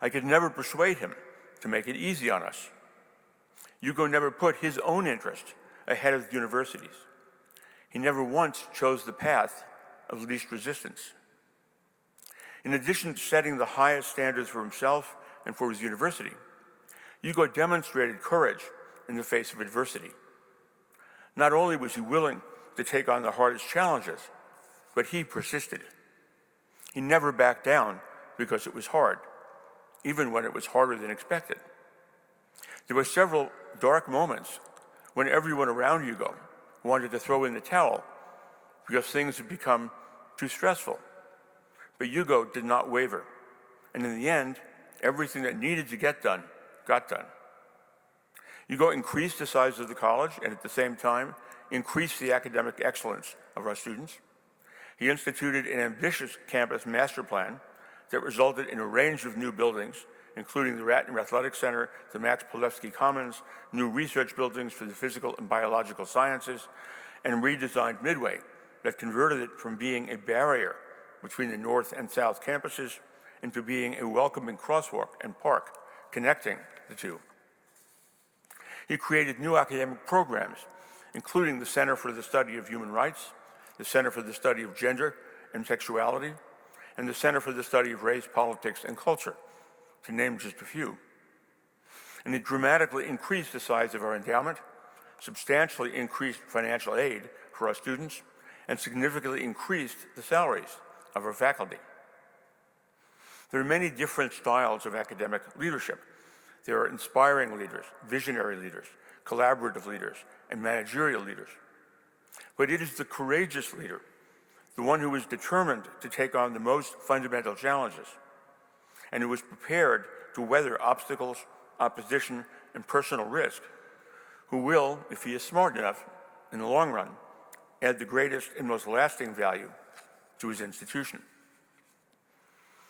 I could never persuade him to make it easy on us. Hugo never put his own interest ahead of the university's. He never once chose the path of least resistance. In addition to setting the highest standards for himself and for his university, Hugo demonstrated courage in the face of adversity. Not only was he willing to take on the hardest challenges, but he persisted. He never backed down because it was hard, even when it was harder than expected. There were several dark moments when everyone around Hugo wanted to throw in the towel because things had become too stressful. But Hugo did not waver, and in the end, everything that needed to get done got done. Hugo increased the size of the college and at the same time increased the academic excellence of our students. He instituted an ambitious campus master plan that resulted in a range of new buildings, including the Ratner Athletic Center, the Max Palevsky Commons, new research buildings for the physical and biological sciences, and redesigned Midway that converted it from being a barrier between the North and South campuses into being a welcoming crosswalk and park connecting the two. He created new academic programs, including the Center for the Study of Human Rights, the Center for the Study of Gender and Sexuality, and the Center for the Study of Race, Politics, and Culture, to name just a few. And it dramatically increased the size of our endowment, substantially increased financial aid for our students, and significantly increased the salaries of our faculty. There are many different styles of academic leadership. There are inspiring leaders, visionary leaders, collaborative leaders, and managerial leaders. But it is the courageous leader, the one who is determined to take on the most fundamental challenges, and who is prepared to weather obstacles, opposition, and personal risk, who will, if he is smart enough, in the long run, add the greatest and most lasting value to his institution.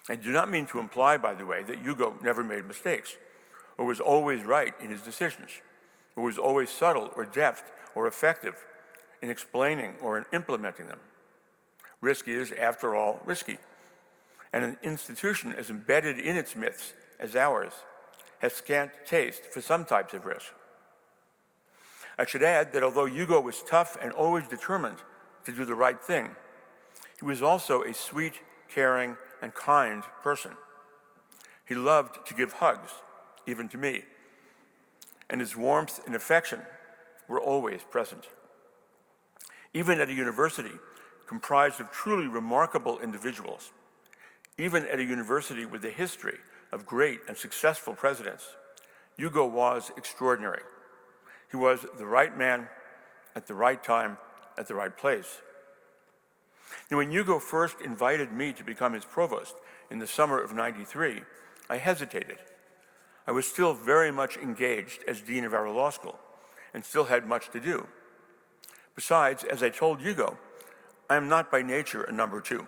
I do not mean to imply, by the way, that Hugo never made mistakes, or was always right in his decisions, or was always subtle or deft or effective in explaining or in implementing them. Risk is, after all, risky, and an institution as embedded in its myths as ours has scant taste for some types of risk. I should add that although Hugo was tough and always determined to do the right thing, he was also a sweet, caring, and kind person. He loved to give hugs, even to me, and his warmth and affection were always present. Even at a university comprised of truly remarkable individuals, even at a university with a history of great and successful presidents, Hugo was extraordinary. He was the right man at the right time, at the right place. Now, when Hugo first invited me to become his provost in the summer of '93, I hesitated. I was still very much engaged as dean of our law school and still had much to do. Besides, as I told Hugo, I am not by nature a number two.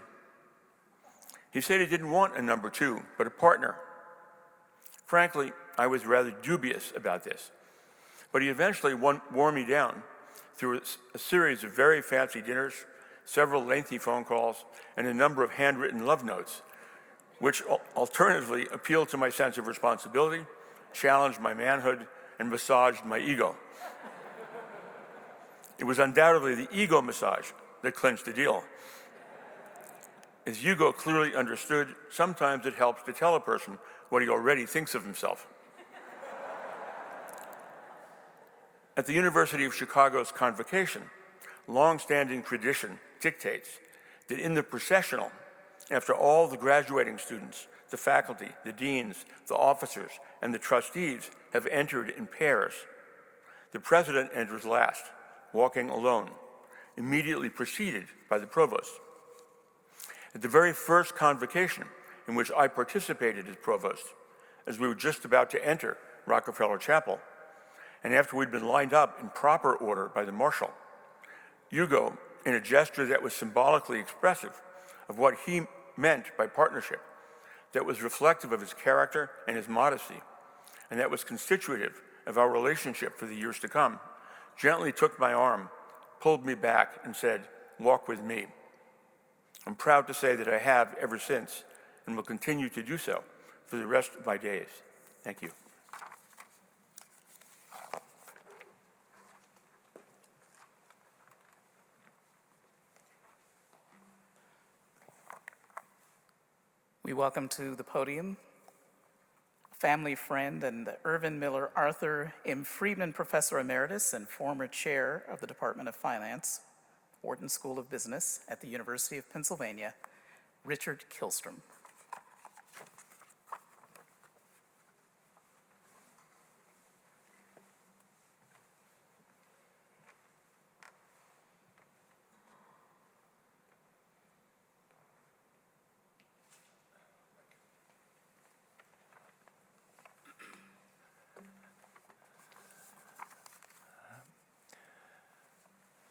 He said he didn't want a number two, but a partner. Frankly, I was rather dubious about this, but he eventually wore me down through a series of very fancy dinners, several lengthy phone calls, and a number of handwritten love notes, which alternatively appealed to my sense of responsibility, challenged my manhood, and massaged my ego. It was undoubtedly the ego massage that clinched the deal. As Hugo clearly understood, sometimes it helps to tell a person what he already thinks of himself. At the University of Chicago's convocation, long-standing tradition dictates that in the processional, after all the graduating students, the faculty, the deans, the officers, and the trustees have entered in pairs, the president enters last, walking alone, immediately preceded by the provost. At the very first convocation in which I participated as provost, as we were just about to enter Rockefeller Chapel, and after we'd been lined up in proper order by the marshal, Hugo, in a gesture that was symbolically expressive of what he meant by partnership, that was reflective of his character and his modesty, and that was constitutive of our relationship for the years to come, gently took my arm, pulled me back, and said, "Walk with me." I'm proud to say that I have ever since, and will continue to do so for the rest of my days. Thank you. We welcome to the podium family friend and the Irvin Miller Arthur M. Friedman Professor Emeritus and former chair of the Department of Finance, Wharton School of Business at the University of Pennsylvania, Richard Kihlstrom.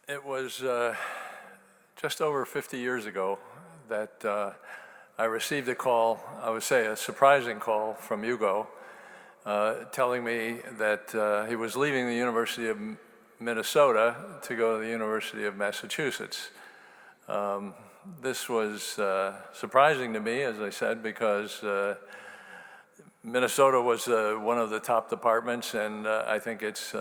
It was just over 50 years ago that I received a call, I would say a surprising call from Hugo, telling me that he was leaving the University of Minnesota to go to the University of Massachusetts. This was surprising to me, as I said, because Minnesota was one of the top departments, and I think it's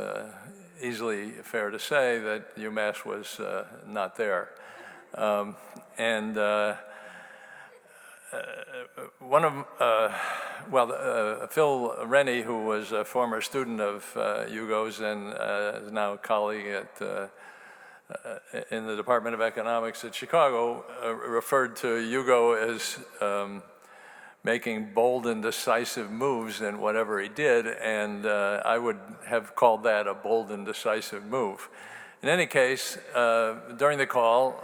easily fair to say that UMass was not there. Phil Rennie, who was a former student of Hugo's and is now a colleague in the Department of Economics at Chicago, referred to Hugo as making bold and decisive moves in whatever he did, and I would have called that a bold and decisive move. In any case, during the call,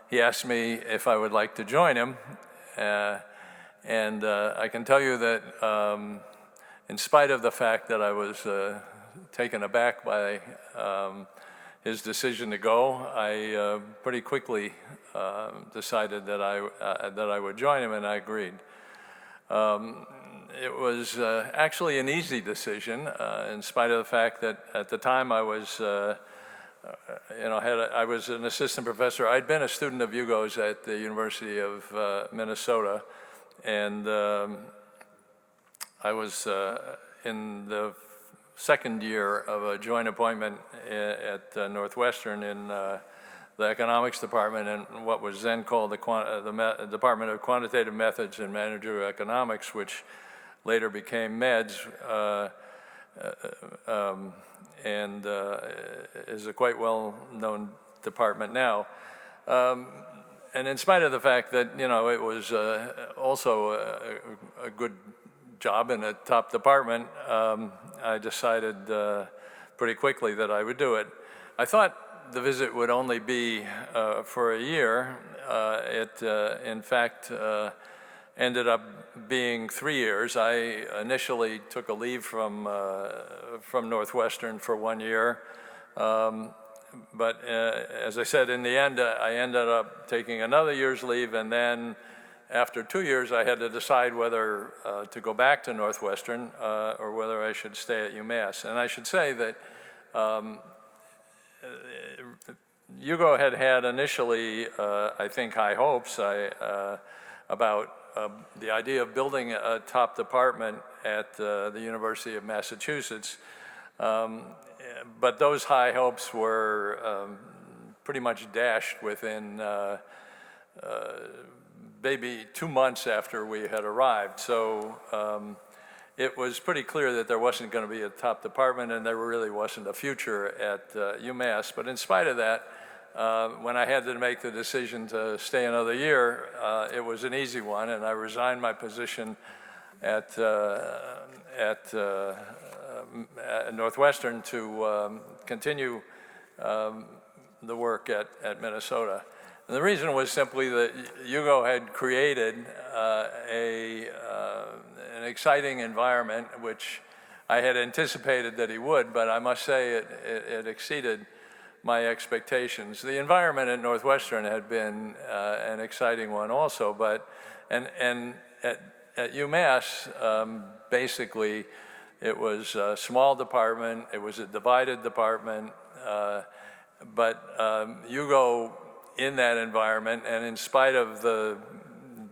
he asked me if I would like to join him, and I can tell you that in spite of the fact that I was taken aback by his decision to go, I pretty quickly decided that I would join him, and I agreed. It was actually an easy decision, in spite of the fact that at the time I was, I was an assistant professor. I'd been a student of Hugo's at the University of Minnesota, and I was in the second year of a joint appointment at Northwestern in the economics department and what was then called the Department of Quantitative Methods and Managerial Economics, which later became MEDS, and is a quite well-known department now. And in spite of the fact that, it was also a good job in a top department, I decided pretty quickly that I would do it. I thought the visit would only be for a year. It, in fact, ended up being 3 years. I initially took a leave from Northwestern for 1 year. But as I said, in the end, I ended up taking another year's leave, and then after 2 years, I had to decide whether to go back to Northwestern or whether I should stay at UMass. And I should say that Hugo had initially, I think, high hopes about the idea of building a top department at the University of Massachusetts. But those high hopes were pretty much dashed within maybe 2 months after we had arrived. So it was pretty clear that there wasn't going to be a top department and there really wasn't a future at UMass. But in spite of that, when I had to make the decision to stay another year, it was an easy one, and I resigned my position at Northwestern to continue the work at Minnesota. And the reason was simply that Hugo had created an exciting environment, which I had anticipated that he would, but I must say it exceeded my expectations. The environment at Northwestern had been an exciting one also, but and at UMass, basically, it was a small department, it was a divided department, but Hugo, in that environment, and in spite of the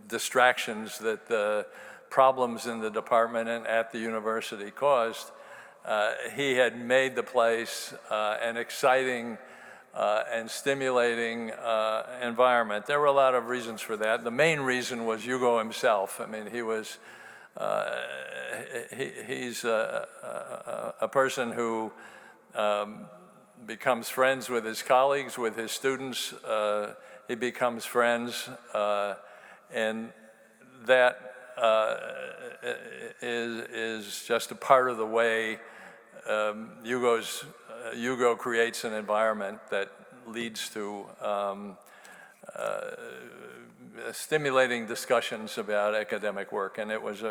distractions that the problems in the department and at the university caused, he had made the place an exciting and stimulating environment. There were a lot of reasons for that. The main reason was Hugo himself. I mean, he was, he's a person who becomes friends with his colleagues, with his students. He becomes friends, and that is just a part of the way Hugo creates an environment that leads to stimulating discussions about academic work, and it was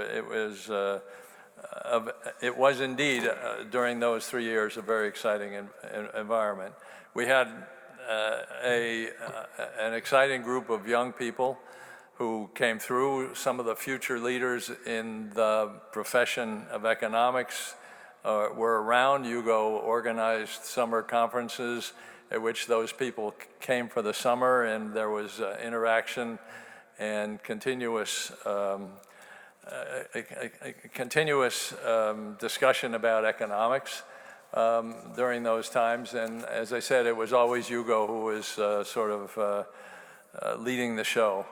indeed during those 3 years a very exciting environment. We had an exciting group of young people who came through. Some of the future leaders in the profession of economics were around. Hugo organized summer conferences at which those people came for the summer, and there was interaction and continuous discussion about economics during those times. And as I said, it was always Hugo who was sort of leading the show.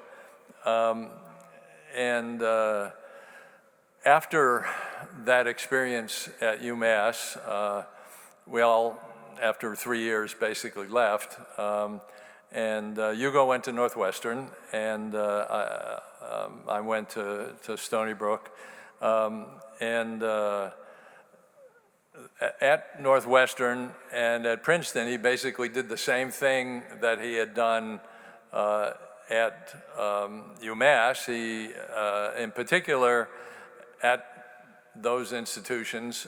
After that experience at UMass, we all, after 3 years, basically left. Hugo went to Northwestern, and I went to Stony Brook. At Northwestern and at Princeton, he basically did the same thing that he had done at UMass. He, in particular, at those institutions,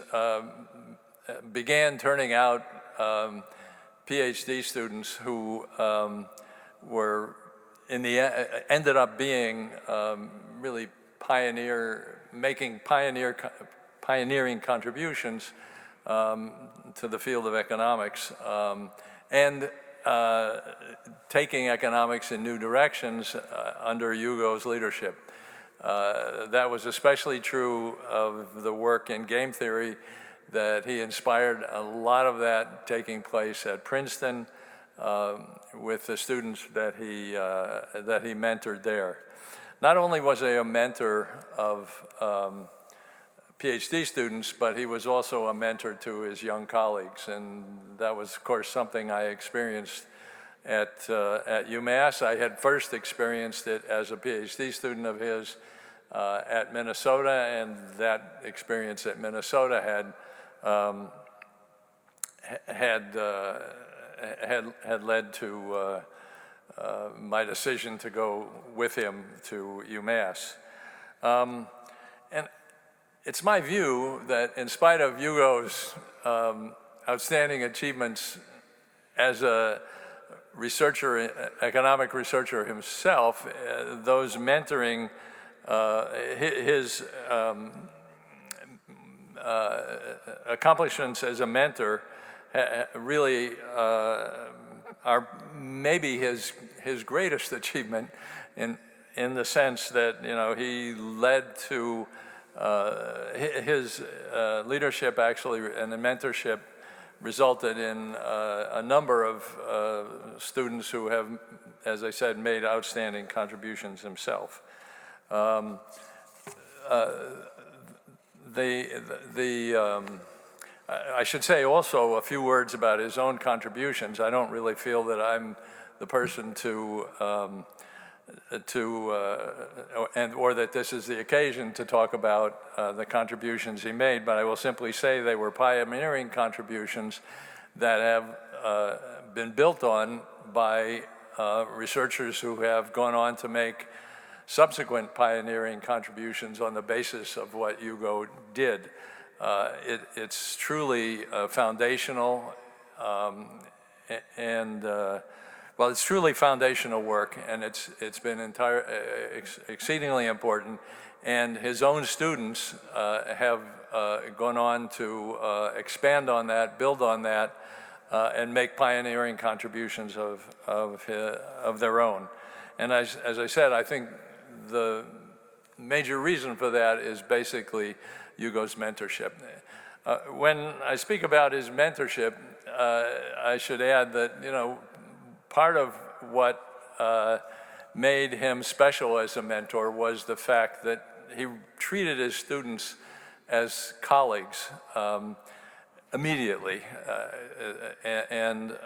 began turning out PhD students who were ended up being really making pioneering contributions to the field of economics, and taking economics in new directions under Hugo's leadership. That was especially true of the work in game theory, that he inspired a lot of that taking place at Princeton with the students that he mentored there. Not only was he a mentor of PhD students, but he was also a mentor to his young colleagues, and that was, of course, something I experienced at UMass. I had first experienced it as a PhD student of his at Minnesota, and that experience at Minnesota had led to my decision to go with him to UMass. And it's my view that in spite of Hugo's outstanding achievements as a researcher, economic researcher himself, those mentoring, his accomplishments as a mentor really are maybe his greatest achievement in the sense that, you know, he led to his leadership actually and the mentorship resulted in a number of students who have, as I said, made outstanding contributions himself. I should say also a few words about his own contributions. I don't really feel that I'm the person or that this is the occasion to talk about the contributions he made, but I will simply say they were pioneering contributions that have been built on by researchers who have gone on to make subsequent pioneering contributions on the basis of what Hugo did. It's truly foundational, well, it's truly foundational work, and it's been exceedingly important. And his own students have gone on to expand on that, build on that, and make pioneering contributions of their own. And as I said, I think the major reason for that is basically Hugo's mentorship. When I speak about his mentorship, I should add that, you know, part of what made him special as a mentor was the fact that he treated his students as colleagues immediately, and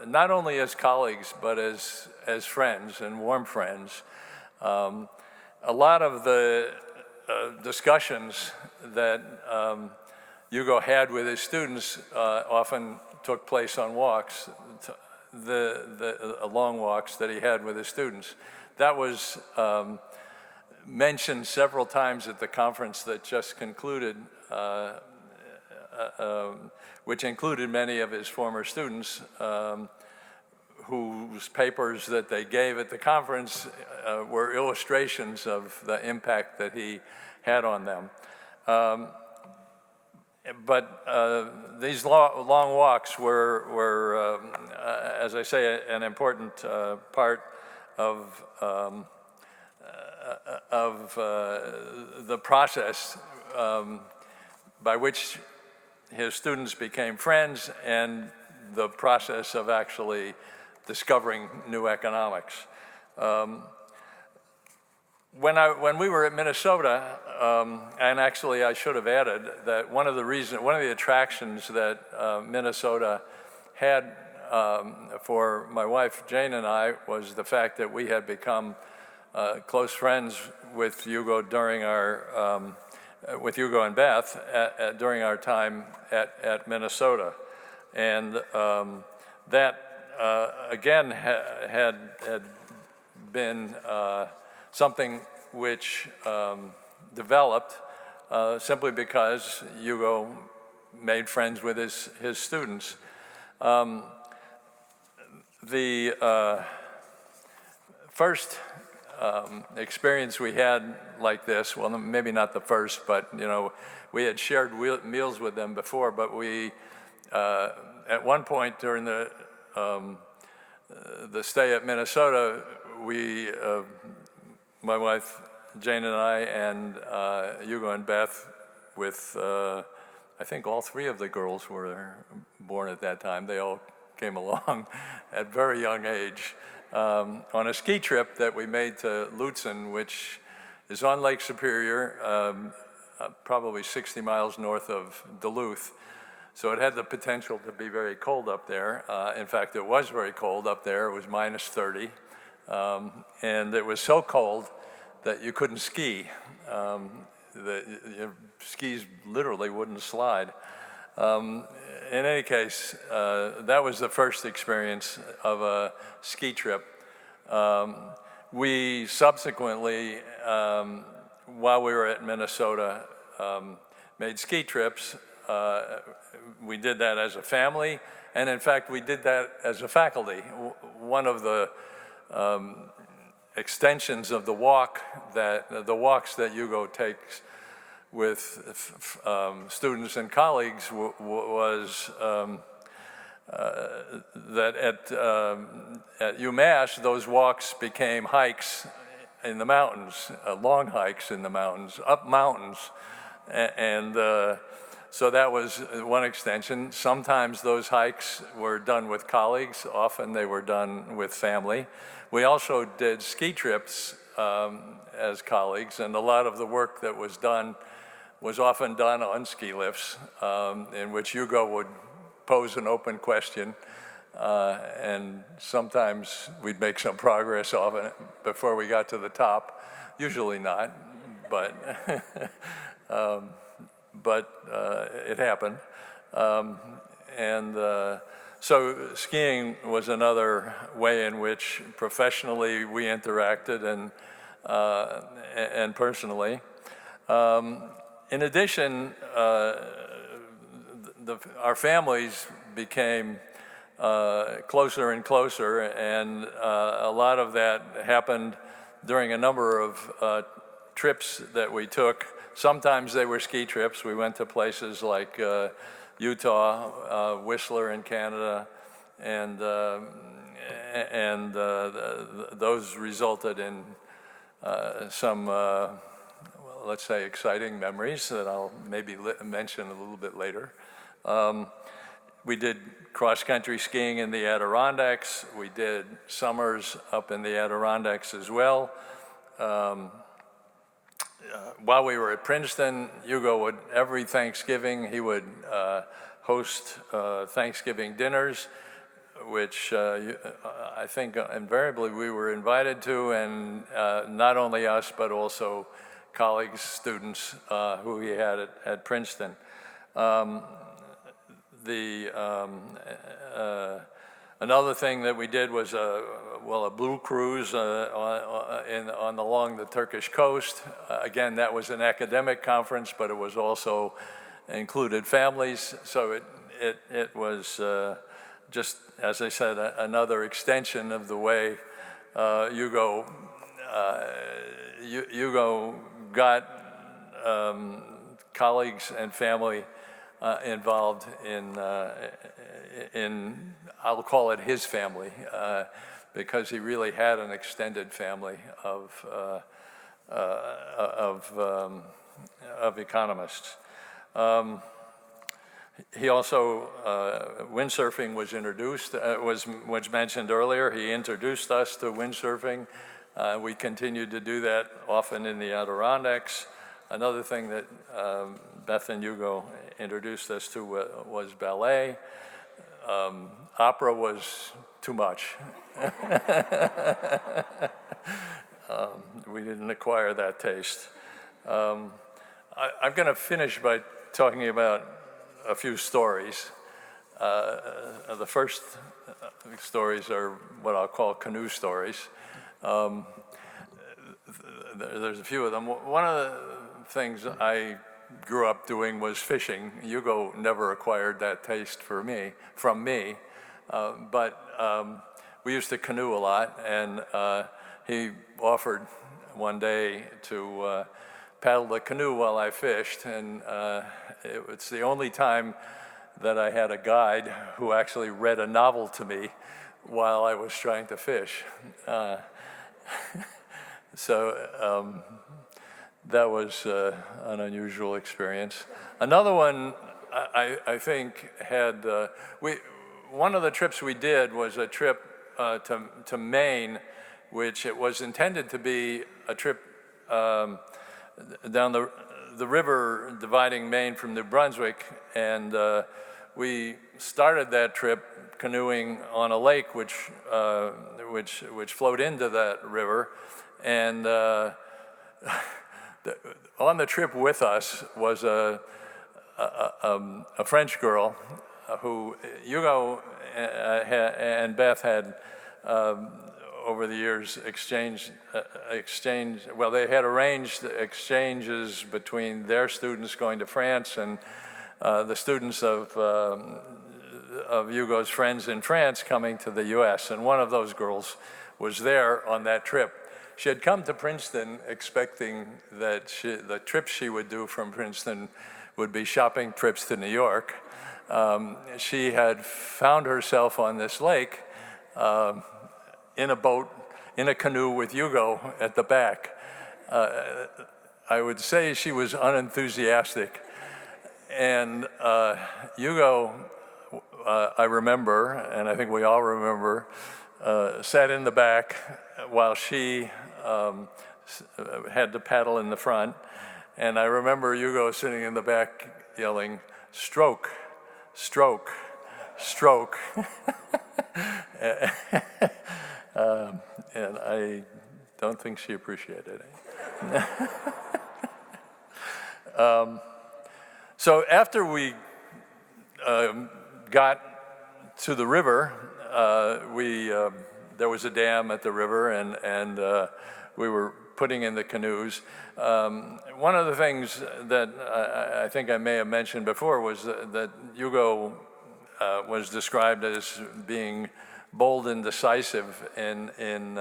not only as colleagues, but as friends and warm friends. A lot of the discussions that Hugo had with his students often took place on walks, the long walks that he had with his students. That was mentioned several times at the conference that just concluded, which included many of his former students whose papers that they gave at the conference were illustrations of the impact that he had on them. But these long walks were as I say, an important part of the process by which his students became friends and the process of actually discovering new economics. When we were at Minnesota, and actually I should have added that one of the attractions that Minnesota had for my wife Jane and I was the fact that we had become close friends with Hugo during our with Hugo and Beth during our time at Minnesota, and that again had been something which developed simply because Hugo made friends with his students. The first experience we had like this, well, maybe not the first, but we had shared meals with them before, but we, at one point during the stay at Minnesota, we, my wife Jane and I and Hugo and Beth with, I think all three of the girls were born at that time. They all came along at very young age on a ski trip that we made to Lutsen, which is on Lake Superior, probably 60 miles north of Duluth. So it had the potential to be very cold up there. In fact, it was very cold up there. It was minus 30. And it was so cold that you couldn't ski. Your skis literally wouldn't slide. In any case, that was the first experience of a ski trip. We subsequently, while we were at Minnesota, made ski trips. We did that as a family, and in fact, we did that as a faculty. One of the extensions of the walks that Hugo takes with students and colleagues was that at UMass, those walks became hikes in the mountains, long hikes in the mountains, up mountains, and so that was one extension. Sometimes those hikes were done with colleagues, often they were done with family. We also did ski trips as colleagues, and a lot of the work that was done was often done on ski lifts, in which Hugo would pose an open question, and sometimes we'd make some progress off it before we got to the top. Usually not, but it happened. So skiing was another way in which professionally we interacted and personally. In addition, our families became closer and closer, and a lot of that happened during a number of trips that we took. Sometimes they were ski trips. We went to places like Utah, Whistler in Canada, and those resulted in some, let's say, exciting memories that I'll maybe mention a little bit later. We did cross-country skiing in the Adirondacks. We did summers up in the Adirondacks as well. While we were at Princeton, Hugo would, every Thanksgiving, he would host Thanksgiving dinners, which I think invariably we were invited to, and not only us, but also colleagues, students who he had at Princeton. Another thing that we did was a blue cruise along the Turkish coast. Again, that was an academic conference, but it was also included families, so it was just as I said, another extension of the way Hugo got colleagues and family involved in, I'll call it his family, because he really had an extended family of economists. He also, windsurfing was introduced, was mentioned earlier. He introduced us to windsurfing. We continued to do that often in the Adirondacks. Another thing that Beth and Hugo introduced us to was ballet. Opera was too much. We didn't acquire that taste. I'm going to finish by talking about a few stories. The first stories are what I'll call canoe stories. There's a few of them. One of the things I grew up doing was fishing. Hugo never acquired that taste from me, but we used to canoe a lot, and he offered one day to paddle the canoe while I fished, and it's the only time that I had a guide who actually read a novel to me while I was trying to fish. So that was an unusual experience. Another one I think had, one of the trips we did was a trip to Maine, which it was intended to be a trip down the river dividing Maine from New Brunswick, and we started that trip canoeing on a lake which flowed into that river, and on the trip with us was a French girl who Hugo and Beth had over the years well, they had arranged exchanges between their students going to France and the students of Hugo's friends in France coming to the US, and one of those girls was there on that trip. She had come to Princeton expecting that the trips she would do from Princeton would be shopping trips to New York. She had found herself on this lake in a boat, in a canoe with Hugo at the back. I would say she was unenthusiastic. And Hugo, I remember, and I think we all remember, sat in the back while she had to paddle in the front. And I remember Hugo sitting in the back yelling, "Stroke, stroke, stroke." And I don't think she appreciated it. So after we got to the river, there was a dam at the river, and we were putting in the canoes. One of the things that I think I may have mentioned before was that Hugo was described as being bold and decisive in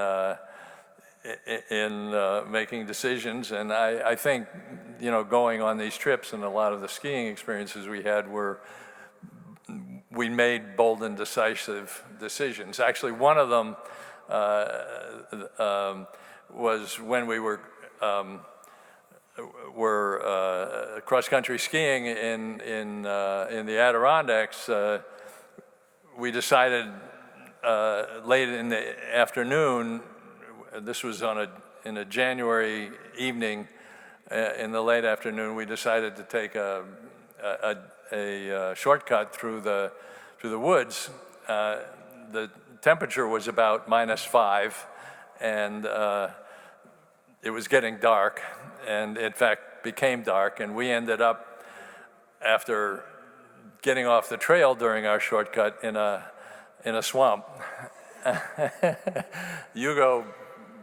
making decisions, and I think, going on these trips and a lot of the skiing experiences we had we made bold and decisive decisions. Actually, one of them was when we were cross-country skiing in the Adirondacks. We decided late in the afternoon, this was in a January evening, in the late afternoon, we decided to take a shortcut through the woods. The temperature was about -5, and it was getting dark, and in fact became dark, and we ended up, after getting off the trail during our shortcut, in a swamp.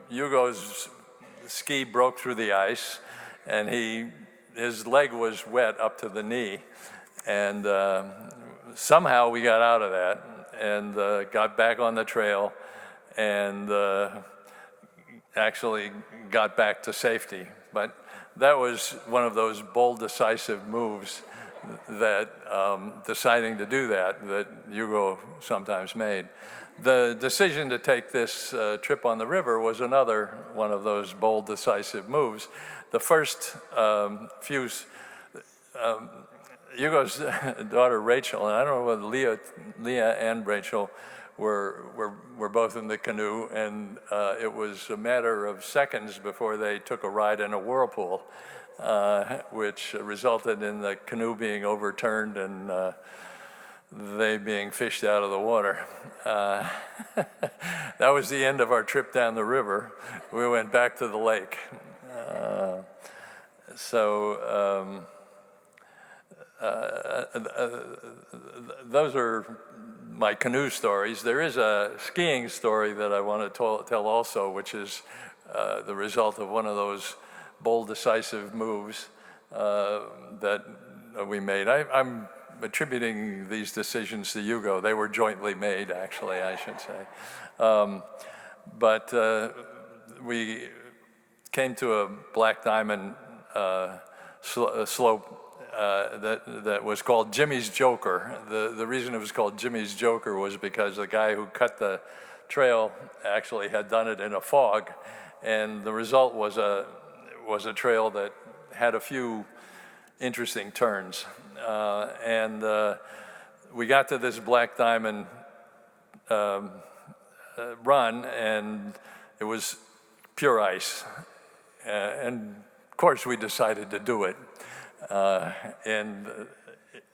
Hugo's ski broke through the ice, and his leg was wet up to the knee, and somehow we got out of that, and got back on the trail and actually got back to safety. But that was one of those bold, decisive moves that deciding to do that Hugo sometimes made. The decision to take this trip on the river was another one of those bold, decisive moves. The first Hugo's daughter Rachel, and I don't know whether Leah and Rachel were both in the canoe, and it was a matter of seconds before they took a ride in a whirlpool, which resulted in the canoe being overturned and they being fished out of the water. That was the end of our trip down the river. We went back to the lake. Those are my canoe stories. There is a skiing story that I want to tell also, which is the result of one of those bold, decisive moves that we made. I'm attributing these decisions to Hugo. They were jointly made, actually, I should say. But we came to a Black Diamond slope that was called Jimmy's Joker. The reason it was called Jimmy's Joker was because the guy who cut the trail actually had done it in a fog, and the result was a trail that had a few interesting turns. And we got to this Black Diamond run, and it was pure ice. And of course we decided to do it. And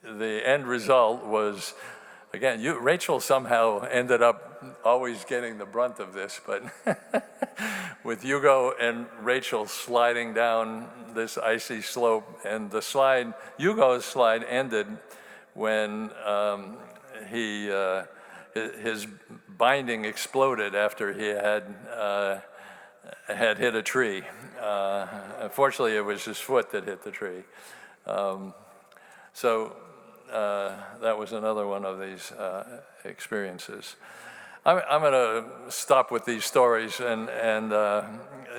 the end result was, again, Rachel somehow ended up always getting the brunt of this, but with Hugo and Rachel sliding down this icy slope, and Hugo's slide ended when his binding exploded after he had hit a tree. Unfortunately, it was his foot that hit the tree. That was another one of these experiences. I'm going to stop with these stories and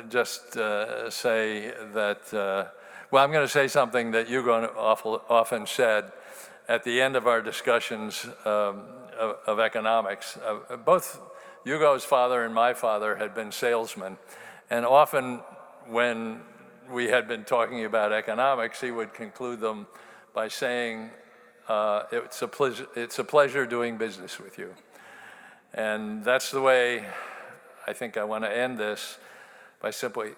just say that, I'm going to say something that Hugo often said at the end of our discussions of economics. Both Hugo's father and my father had been salesmen, and often when we had been talking about economics, he would conclude them by saying, it's a pleasure doing business with you. And that's the way I think I want to end this, by simply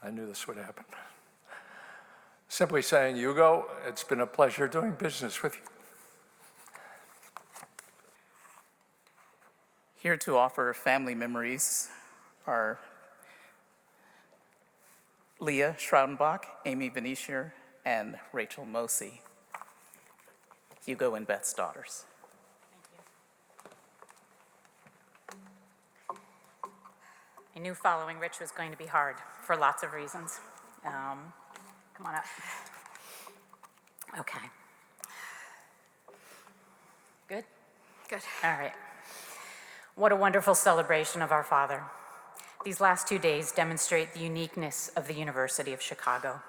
I knew this would happen. Simply saying, Hugo, it's been a pleasure doing business with you. Here to offer family memories are Leah Schroudenbach, Amy Venetier, and Rachel Mosey, Hugo and Beth's daughters. I knew following Rich was going to be hard for lots of reasons. Come on up. Okay. Good? Good. All right. What a wonderful celebration of our father. These last 2 days demonstrate the uniqueness of the University of Chicago.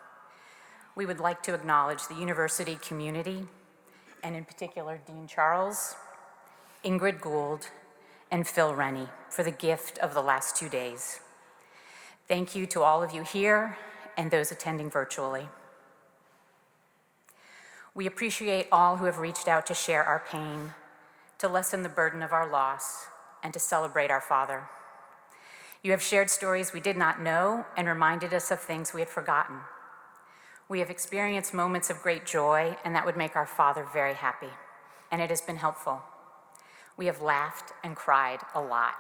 We would like to acknowledge the university community, and in particular, Dean Charles, Ingrid Gould, and Phil Rennie for the gift of the last 2 days. Thank you to all of you here and those attending virtually. We appreciate all who have reached out to share our pain, to lessen the burden of our loss, and to celebrate our father. You have shared stories we did not know and reminded us of things we had forgotten. We have experienced moments of great joy, and that would make our father very happy, and it has been helpful. We have laughed and cried a lot.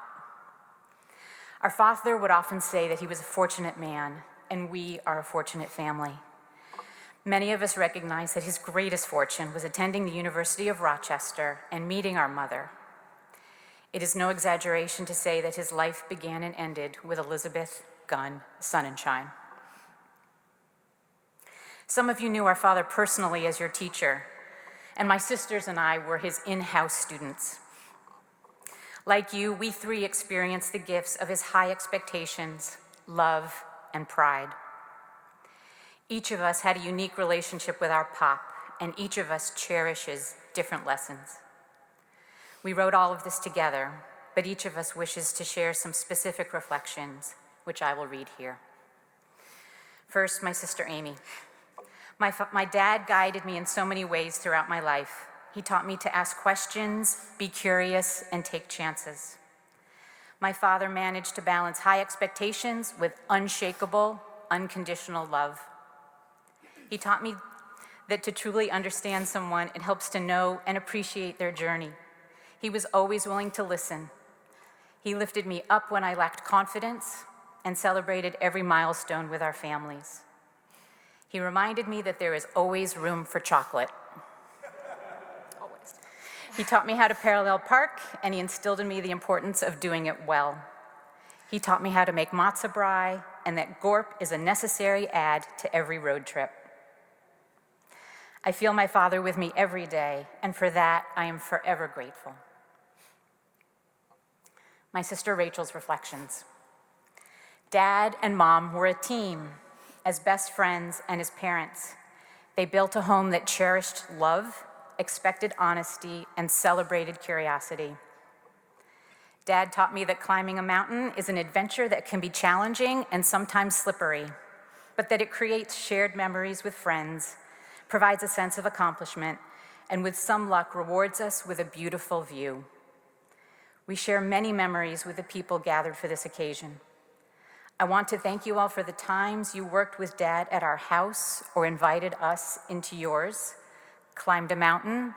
Our father would often say that he was a fortunate man and we are a fortunate family. Many of us recognize that his greatest fortune was attending the University of Rochester and meeting our mother. It is no exaggeration to say that his life began and ended with Elizabeth Gunn Sonnenschein. Some of you knew our father personally as your teacher, and my sisters and I were his in-house students. Like you, we three experienced the gifts of his high expectations, love, and pride. Each of us had a unique relationship with our pop, and each of us cherishes different lessons. We wrote all of this together, but each of us wishes to share some specific reflections, which I will read here. First, my sister Amy. My dad guided me in so many ways throughout my life. He taught me to ask questions, be curious, and take chances. My father managed to balance high expectations with unshakable, unconditional love. He taught me that to truly understand someone, it helps to know and appreciate their journey. He was always willing to listen. He lifted me up when I lacked confidence and celebrated every milestone with our families. He reminded me that there is always room for chocolate. Always. He taught me how to parallel park, and he instilled in me the importance of doing it well. He taught me how to make matzo brie, and that Gorp is a necessary add to every road trip. I feel my father with me every day, and for that, I am forever grateful. My sister Rachel's reflections. Dad and Mom were a team, as best friends and as parents. They built a home that cherished love, expected honesty, and celebrated curiosity. Dad taught me that climbing a mountain is an adventure that can be challenging and sometimes slippery, but that it creates shared memories with friends, provides a sense of accomplishment, and with some luck rewards us with a beautiful view. We share many memories with the people gathered for this occasion. I want to thank you all for the times you worked with Dad at our house or invited us into yours, climbed a mountain,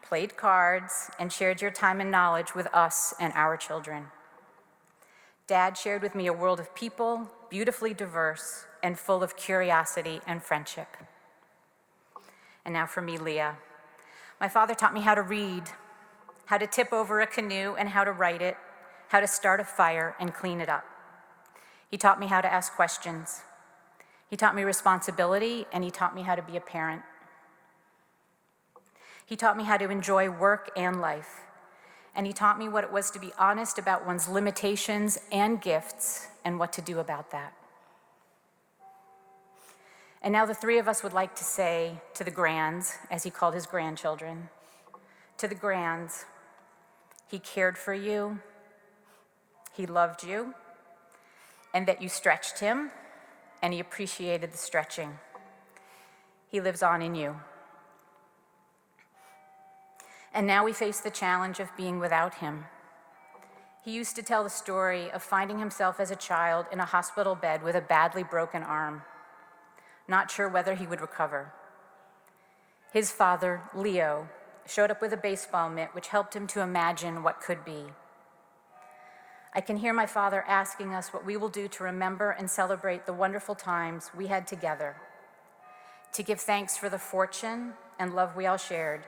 played cards, and shared your time and knowledge with us and our children. Dad shared with me a world of people, beautifully diverse and full of curiosity and friendship. And now for me, Leah. My father taught me how to read, how to tip over a canoe and how to write it, how to start a fire and clean it up. He taught me how to ask questions. He taught me responsibility, and he taught me how to be a parent. He taught me how to enjoy work and life, and he taught me what it was to be honest about one's limitations and gifts and what to do about that. And now the three of us would like to say to the Grands, as he called his grandchildren, to the Grands, he cared for you, he loved you, and that you stretched him, and he appreciated the stretching. He lives on in you. And now we face the challenge of being without him. He used to tell the story of finding himself as a child in a hospital bed with a badly broken arm, not sure whether he would recover. His father, Leo, showed up with a baseball mitt, which helped him to imagine what could be. I can hear my father asking us what we will do to remember and celebrate the wonderful times we had together, to give thanks for the fortune and love we all shared.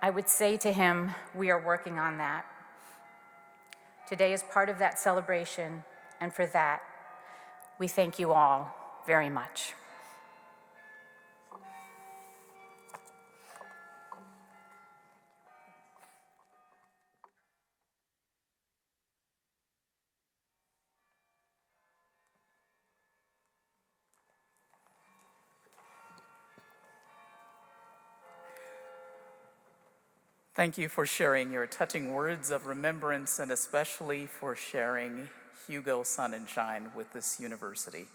I would say to him, we are working on that. Today is part of that celebration, and for that, we thank you all very much. Thank you for sharing your touching words of remembrance, and especially for sharing Hugo Sonnenschein with this university.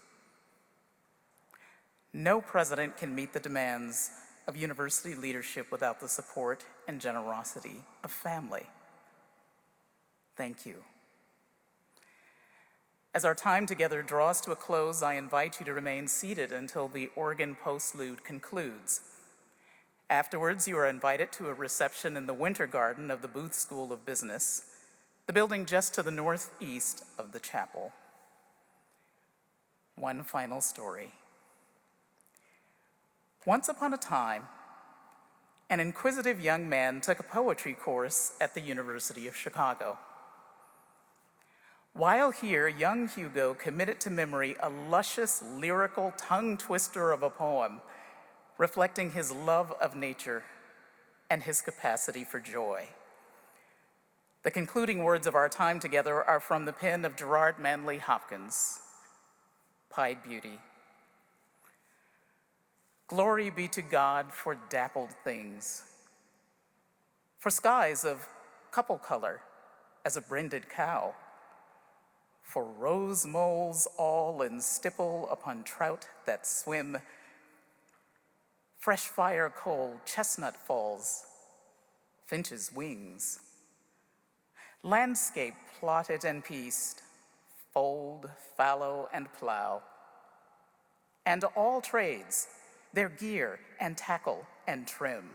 No president can meet the demands of university leadership without the support and generosity of family. Thank you. As our time together draws to a close, I invite you to remain seated until the organ postlude concludes. Afterwards, you are invited to a reception in the Winter Garden of the Booth School of Business, the building just to the northeast of the chapel. One final story. Once upon a time, an inquisitive young man took a poetry course at the University of Chicago. While here, young Hugo committed to memory a luscious, lyrical tongue twister of a poem reflecting his love of nature and his capacity for joy. The concluding words of our time together are from the pen of Gerard Manley Hopkins, Pied Beauty. Glory be to God for dappled things, for skies of couple color as a brinded cow, for rose moles all in stipple upon trout that swim, fresh fire coal, chestnut falls, finch's wings, landscape plotted and pieced, fold, fallow, and plow, and all trades, their gear and tackle and trim.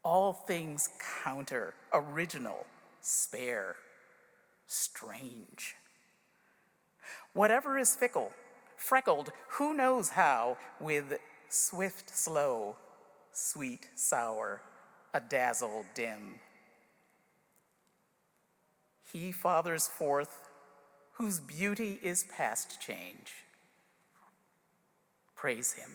All things counter, original, spare, strange. Whatever is fickle, freckled, who knows how, with swift, slow, sweet, sour, a dazzle dim. He fathers forth whose beauty is past change. Praise him.